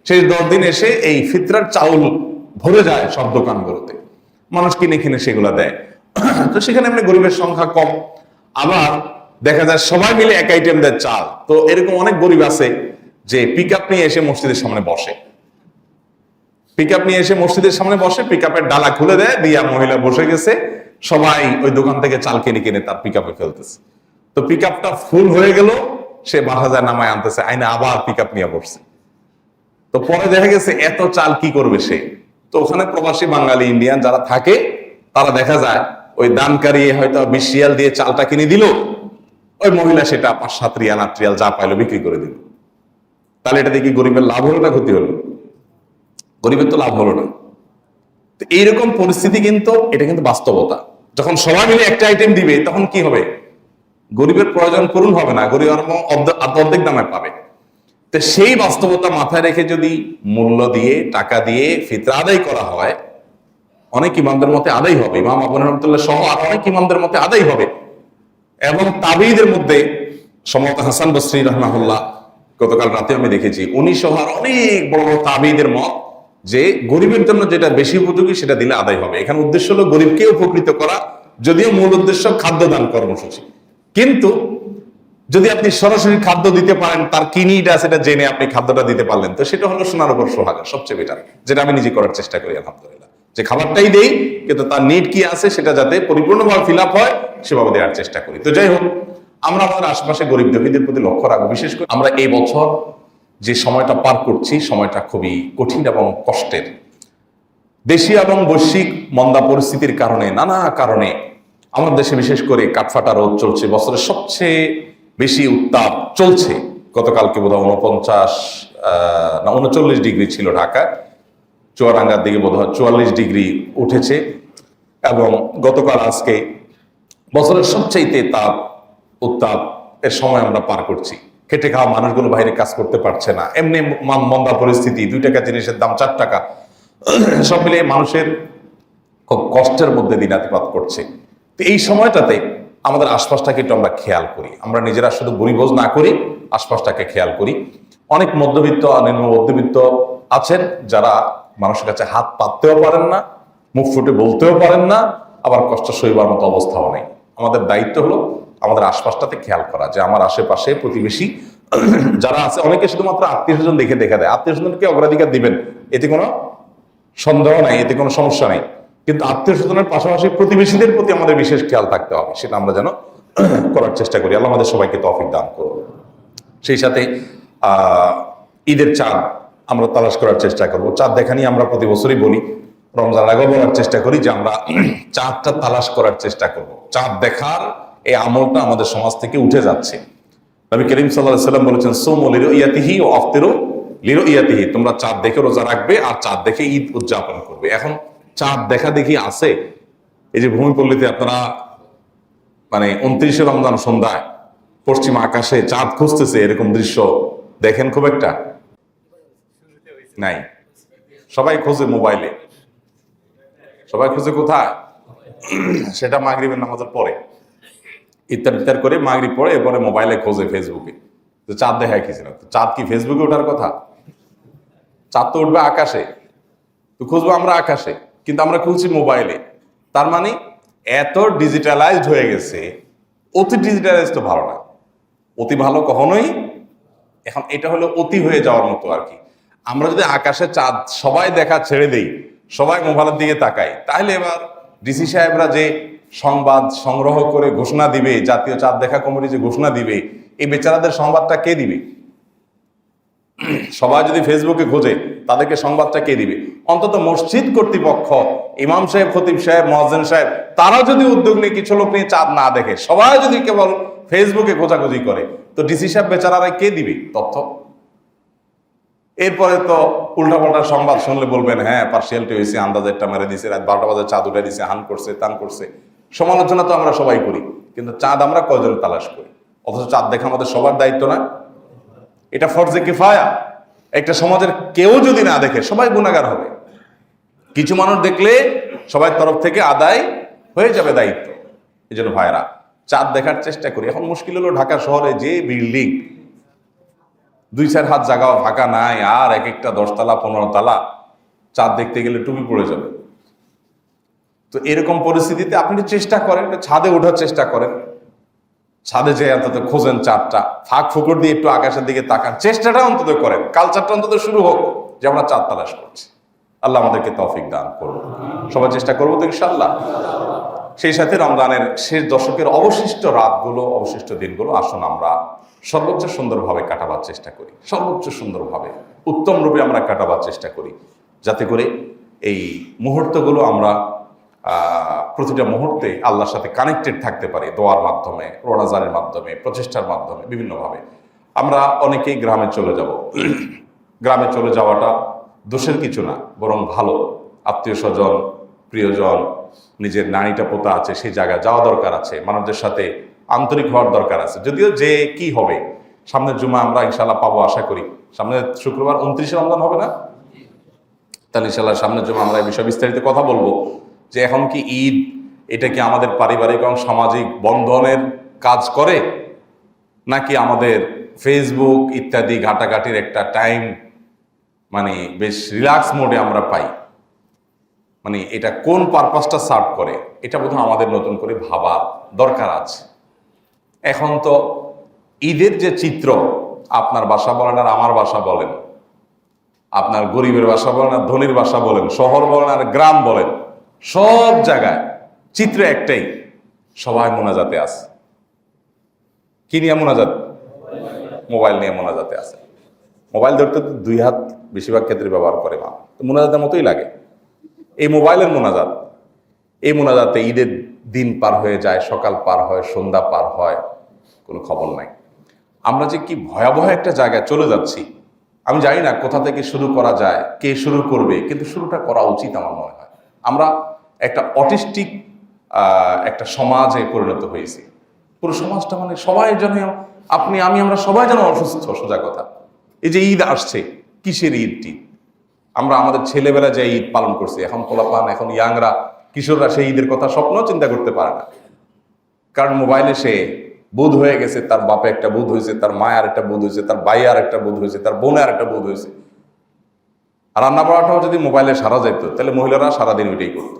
শেষ 10 দিন এসে এই ফিতরার চাউল ভরে যায় সব দোকানগুলোতে, মানুষ কিনে কিনে সেগুলা দেয়। তো সেখানে এমনি গরিবের সংখ্যা কম, আবার দেখা যায় সবাই মিলে এক আইটেম দেয় চাল। তো এরকম অনেক গরিব আছে যে পিক আপ নিয়ে এসে মসজিদের সামনে বসে, মসজিদের সামনে বসে, পিক আপের ডালা খুলে দেয়, দিয়া মহিলা বসে গেছে, সবাই ওই দোকান থেকে চাল কিনে কিনে তার পিক আপে ফেলতেছে। তো পিক আপটা ফুল হয়ে গেল, সে 12,000 নামায় আনতেছে, আইনে আবার পিক আপ নিয়ে বসছে। তো পরে দেখা গেছে এত চাল কি করবে সে। তো ওখানে প্রবাসী বাঙালি ইন্ডিয়ান যারা থাকে, তারা দেখা যায় ওই দানকারী হয়তো 20 রিয়াল দিয়ে চালটা কিনে দিল, ওই মহিলা সেটা 5-7 রিয়াল 8 রিয়াল যা পাইলো বিক্রি করে দিল। তাহলে এটা দেখি গরিবের লাভ হলো না ক্ষতি হলো? গরিবের তো লাভ হলো না। তো এইরকম পরিস্থিতি কিন্তু, এটা কিন্তু বাস্তবতা। যখন সবাই মিলে একটা আইটেম দিবে তখন কি হবে? গরিবের প্রয়োজন পূরণ হবে না, গরিব অর্ধেক দামে পাবে। তো সেই বাস্তবতা মাথায় রেখে যদি মূল্য দিয়ে, টাকা দিয়ে ফিতরা আদায় করা হয়, অনেক ইমামদের মতে আদায় হবে, ইমাম আবু রহমতুল্লাহ সহ আর অনেক ইমামদের মতে আদায় হবে। এবং তাবিঈদের মধ্যে সম্ভবত হাসান বসরি রাহমাহুল্লাহ, গতকাল রাতে আমি দেখেছি, উনি সহ আর অনেক বড় বড় তাবিঈদের মত যে গরিবের জন্য যেটা বেশি উপযোগী সেটা দিলে আদায় হবে। এখানে উদ্দেশ্য হলো গরিবকে উপকৃত করা, যদিও মূল উদ্দেশ্য খাদ্যদান কর্মসূচি। কিন্তু যদি আপনি সরাসরি খাদ্য দিতে পারেন, তার কি নিড আছে সেটা জেনে আপনি খাদ্যটা দিতে পারলেন, তো সেটা হলো সোনার উপর সোহাগা, সবচেয়ে বেটার। যেটা আমি নিজে করার চেষ্টা করি আলহামদুলিল্লাহ, যে খাবারটাই দেই কিন্তু তার নিড কি আছে সেটা যাতে পরিপূর্ণভাবে ফিল আপ হয় সেভাবে দেওয়ার চেষ্টা করি। তো যাই হোক, আমরা আমাদের আশেপাশে গরিব দুঃখীদের প্রতি লক্ষ্য রাখবো। বিশেষ করে আমরা এই বছর যে সময়টা পার করছি, সময়টা খুবই কঠিন এবং কষ্টের। দেশীয় এবং বৈশ্বিক মন্দা পরিস্থিতির কারণে, নানা কারণে আমাদের দেশে বিশেষ করে কাঠফাটা রোদ চলছে, বছরের সবচেয়ে বেশি উত্তাপ চলছে। গতকালকে বোধহয় 39 ডিগ্রি ছিল ঢাকা, চুয়াডাঙ্গার দিকে বোধহয় 44 ডিগ্রি উঠেছে। এবং গতকাল আজকে বছরের সবচাইতে উত্তাপ এর সময় আমরা পার করছি। খেটে খাওয়া মানুষগুলো বাইরে কাজ করতে পারছে না, এমনি মন্দা পরিস্থিতি, 2 টাকা জিনিসের দাম 4 টাকা, সব মিলিয়ে মানুষের খুব কষ্টের মধ্যে দিনাতিপাত করছে। তো এই সময়টাতে আমাদের আশপাশটাকে একটু আমরা খেয়াল করি, আমরা নিজেরা শুধু বরিবোজ না করি, আশপাশটাকে খেয়াল করি। অনেক মধ্যবিত্ত, নিম্ন মধ্যবিত্ত আছেন যারা মানুষের কাছে হাত পাততেও পারেন না, মুখ ফুটে বলতেও পারেন না, আবার কষ্ট সইবার মতো অবস্থাও নেই। আমাদের দায়িত্ব হলো আমাদের আশপাশটাতে খেয়াল করা, যে আমার আশেপাশে প্রতিবেশী যারা আছে, অনেকে শুধুমাত্র আত্মীয় স্বজন দেখে দেখা দেয়, আত্মীয় স্বজনকে অগ্রাধিকার দিবেন, এতে কোনো সন্দেহ নাই, এতে কোনো সমস্যা নেই। কিন্তু আত্মীয় স্বজনের পাশাপাশি প্রতিবেশীদের প্রতি আমাদের বিশেষ খেয়াল থাকতে হবে, সেটা আমরা যেন করার চেষ্টা করি। আল্লাহ আমাদের সবাইকে তৌফিক দান করুন। সেই সাথে ঈদের চাঁদ আমরা তালাশ করার চেষ্টা করব। চাঁদ দেখা নিয়ে আমরা প্রতি বছরই বলি, রমজান আগে বলার চেষ্টা করি যে আমরা চাঁদটা তালাশ করার চেষ্টা করব। চাঁদ দেখার এই আমলটা আমাদের সমাজ থেকে উঠে যাচ্ছে। নবী করিম সাল্লাল্লাহু আলাইহি ওয়াসাল্লাম বলেছেন, সুমু লিরুইয়াতিহি ওয়া আফতিরু লিরুইয়াতিহি, তোমরা চাঁদ দেখে রোজা রাখবে আর চাঁদ দেখে ঈদ উদযাপন করবে। এখন চাঁদ দেখা দেখি আছে, এই যে ভূমিপল্লীতে আপনারা মানে 29শে রমজান সন্ধ্যায় পশ্চিম আকাশে চাঁদ খুঁজতেছে, এরকম দৃশ্য দেখেন খুব একটা নাই। সবাই খোঁজে মোবাইলে, সবাই খুঁজে কোথায়? সেটা মাগরিবের নামাজের পরে ইত্যাদি করে মাগরিব পড়ে, এরপরে মোবাইলে খোঁজে ফেসবুকে, তো চাঁদ দেখায় কি ছিল। চাঁদ কি ফেসবুকে ওঠার কথা? চাঁদ তো উঠবে আকাশে, তো খুঁজবো আমরা আকাশে, কিন্তু আমরা খুঁজছি মোবাইলে। তার মানে এত ডিজিটালাইজড হয়ে গেছে। অতি ডিজিটালাইজ তো ভালো না, অতি ভালো কখনোই। এখন এটা হলো অতি হয়ে যাওয়ার মতো আর কি। আমরা যদি আকাশে চাঁদ সবাই দেখা ছেড়ে দেই, সবাই মোবাইলের দিকে তাকাই, তাহলে এবার ডিসি সাহেবরা যে সংবাদ সংগ্রহ করে ঘোষণা দিবে, জাতীয় চাঁদ দেখা কমিটি যে ঘোষণা দিবে, এই বেচারাদের সংবাদটা কে দিবে? সবাই যদি ফেসবুকে খোঁজে, তাদেরকে সংবাদটা কে দিবে? অন্তত মসজিদ কর্তৃপক্ষ, ইমাম সাহেব, খতিব সাহেব, মুয়াজ্জিন সাহেব, তারা যদি উদ্যোগ নিয়ে কিছু লোক নিয়ে চাঁদ না দেখে, সবাই যদি কেবল ফেসবুকে খোঁজাখুঁজি করে, তো ডিসি সাহেব বেচারারা কে দিবে তথ্য? এরপরে তো উল্টাপাল্টা সংবাদ শুনলে বলবেন হ্যাঁ পার্সিয়ালিটি হয়েছে, আন্দাজেরটা মেরে দিছে, রাত 12টা বাজে চাঁদ উঠে দিছে, হান করছে, তান করছে। সমালোচনা তো আমরা সবাই করি, কিন্তু চাঁদ আমরা কয়জন তালাশ করি? অথচ চাঁদ দেখা আমাদের সবার দায়িত্ব না? এটা ফরজে কিফায়া। একটা সমাজের কেউ যদি না দেখে সবাই গুনাহগার হবে, কিছু মানুষ দেখলে সবার তরফ থেকে আদায় হয়ে যাবে দায়িত্ব। এই জন্য ভাইরা চাঁদ দেখার চেষ্টা করি। এখন মুশকিল হলো ঢাকা শহরে যে বিল্ডিং, 2-4 হাত জায়গাও ফাঁকা নাই, আর এক একটা 10 তলা 15 তলা, চাঁদ দেখতে গেলে টুপি পড়ে যাবে। তো এরকম পরিস্থিতিতে আপনি চেষ্টা করেন, ছাদে ওঠার চেষ্টা করেন, ছাদে যে অন্তত খোঁজেন চাঁদটা, ফাঁক ফুকর দিয়ে একটু আকাশের দিকে তাকান, চেষ্টাটা অন্তত করেন, কালচারটা অন্তত শুরু হোক যে আমরা চাঁদ তালাশ করছি। আল্লাহ আমাদেরকে তৌফিক দান করুন। সবাই চেষ্টা করবো তো ইনশাআল্লাহ। সেই সাথে রমজানের শেষ দশকের অবশিষ্ট রাতগুলো, অবশিষ্ট দিনগুলো আসুন আমরা সর্বোচ্চ সুন্দরভাবে কাটাবার চেষ্টা করি, সর্বোচ্চ সুন্দরভাবে উত্তম রূপে আমরা কাটাবার চেষ্টা করি, যাতে করে এই মুহূর্তগুলো আমরা প্রতিটা মুহূর্তে আল্লাহর সাথে কানেক্টেড থাকতে পারি, দোয়ার মাধ্যমে, রোনাজারের মাধ্যমে, প্রচেষ্টার মাধ্যমে, বিভিন্নভাবে। আমরা অনেকেই গ্রামে চলে যাব। গ্রামে চলে যাওয়াটা দোষের কিছু না, বরং ভালো। আত্মীয় স্বজন, প্রিয়জন, নিজের নারীটা পোতা আছে, সেই জায়গায় যাওয়া দরকার আছে, মানুষদের সাথে আন্তরিক হওয়ার দরকার আছে। যদিও যে কি হবে, সামনের জুমা আমরা ইনশাল্লাহ পাবো আশা করি। সামনের শুক্রবার 29 রমজান হবে না? তাহলে ইনশাল্লাহ সামনের জুমা আমরা এই বিষয়ে বিস্তারিত কথা বলবো যে এখন কি ঈদ, এটা কি আমাদের পারিবারিক এবং সামাজিক বন্ধনের কাজ করে, নাকি আমাদের ফেসবুক ইত্যাদি ঘাটাঘাটির একটা টাইম মানে বেশ রিল্যাক্স মোডে আমরা পাই। মানে এটা কোন পারপাসটা সার্ভ করে, এটা বোধহয় আমাদের নতুন করে ভাবার দরকার আছে। এখন তো ঈদের যে চিত্র, আপনার বাসা বলেন আর আমার বাসা বলেন, আপনার গরিবের বাসা বলেন আর ধনীর বাসা বলেন, শহর বলেন আর গ্রাম বলেন, সব জায়গায় চিত্র একটাই, সবাই মোনাজাতে আছে। কি নিয়ে মোনাজাত? মোবাইল নিয়ে মোনাজাতে আছে। মোবাইল ধরতে 2 হাত বেশিরভাগ ক্ষেত্রে ব্যবহার করে মা, মোনাজাতের মতোই লাগে। এই মোবাইলের মোনাজাত, এই মোনাজাতে ঈদের দিন পার হয়ে যায়, সকাল পার হয়, সন্ধ্যা পার হয়, কোনো খবর নাই। আমরা যে কি ভয়াবহ একটা জায়গায় চলে যাচ্ছি, আমি জানি না কোথা থেকে শুরু করা যায়, কে শুরু করবে, কিন্তু শুরুটা করা উচিত আমার মনে হয়। আমরা একটা অটিস্টিক একটা সমাজে পরিণত হয়েছি। পুরো সমাজটা মানে সবাই যেন, আপনি আমি আমরা সবাই যেন অসুস্থ। সোজা কথা, এই যে ঈদ আসছে, কিসের ঈদটি? আমরা আমাদের ছেলেবেলা যে ঈদ পালন করছি, এখন পোলাপান, এখন ইয়াংরা, কিশোররা সেই ঈদের কথা স্বপ্ন চিন্তা করতে পারে না। কারণ মোবাইলে সে বুধ হয়ে গেছে, তার বাপে একটা বুধ হয়েছে, তার মায়ের একটা বুধ হয়েছে, তার ভাই আর একটা বুধ হয়েছে, তার বোনের একটা বুধ হয়েছে। আর রান্না বাড়াটাও যদি মোবাইলে সারা যেত, তাহলে মহিলারা সারাদিন ওইটাই করত।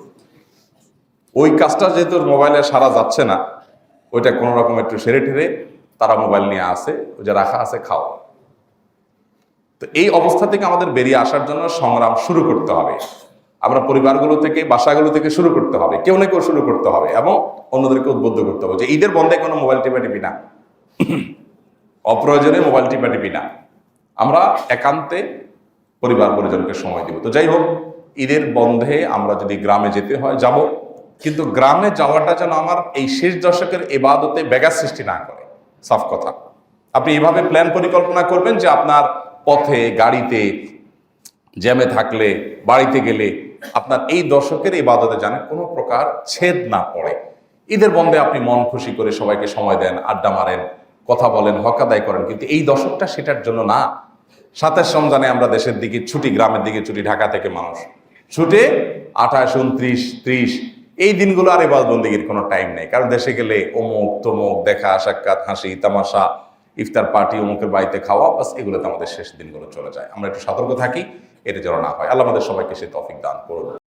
ওই কাজটা যেহেতু মোবাইলে সারা যাচ্ছে না, ওইটা কোনো রকম একটু সেরে ঠেরে তারা মোবাইল নিয়ে আসে, ওই যে রাখা আছে খাও। তো এই অবস্থা থেকে আমাদের বেরিয়ে আসার জন্য সংগ্রাম শুরু করতে হবে। আমরা পরিবারগুলো থেকে, বাসাগুলো থেকে শুরু করতে হবে, কেউ না কেউ শুরু করতে হবে, এবং অন্যদেরকে উদ্বুদ্ধ করতে হবে যে ঈদের বন্ধে কোনো মোবাইল টিপি না, অপ্রয়োজনে মোবাইল টিপি না, আমরা একান্তে পরিবার পরিজনকে সময় দিব। তো যাই হোক, ঈদের বন্ধে আমরা যদি গ্রামে যেতে হয় যাব, কিন্তু গ্রামে যাওয়াটা যেন আমার এই শেষ দশকের ইবাদতে ব্যাঘাত সৃষ্টি না করে। সাফ কথা, আপনি এভাবে প্ল্যান পরিকল্পনা করবেন যে আপনার পথে, গাড়িতে, জ্যামে থাকলে, বাড়িতে গেলে আপনার এই দশকের ইবাদতে যেন কোনো প্রকার ছেদ না পড়ে। ঈদের বন্ধে আপনি মন খুশি করে সবাইকে সময় দেন, আড্ডা মারেন, কথা বলেন, হক আদায় করেন, কিন্তু এই দশকটা সেটার জন্য না। 27 রমজানে আমরা দেশের দিকে ছুটি, গ্রামের দিকে ছুটি, ঢাকা থেকে মানুষ ছুটে 28, 29, 30 এই দিনগুলো আর ইবাদত বন্দেগীর কোনো টাইম নেই। কারণ দেশে গেলে অমুক তমুক, দেখা সাক্ষাৎ, হাসি তামাশা, ইফতার পার্টি, অমুকের বাড়িতে খাওয়া, বাস এগুলোতে আমাদের শেষ দিনগুলো চলে যায়। আমরা একটু সতর্ক থাকি, এটা যেন না হয়। আল্লাহ আমাদের সবাইকে সে তৌফিক দান করুন।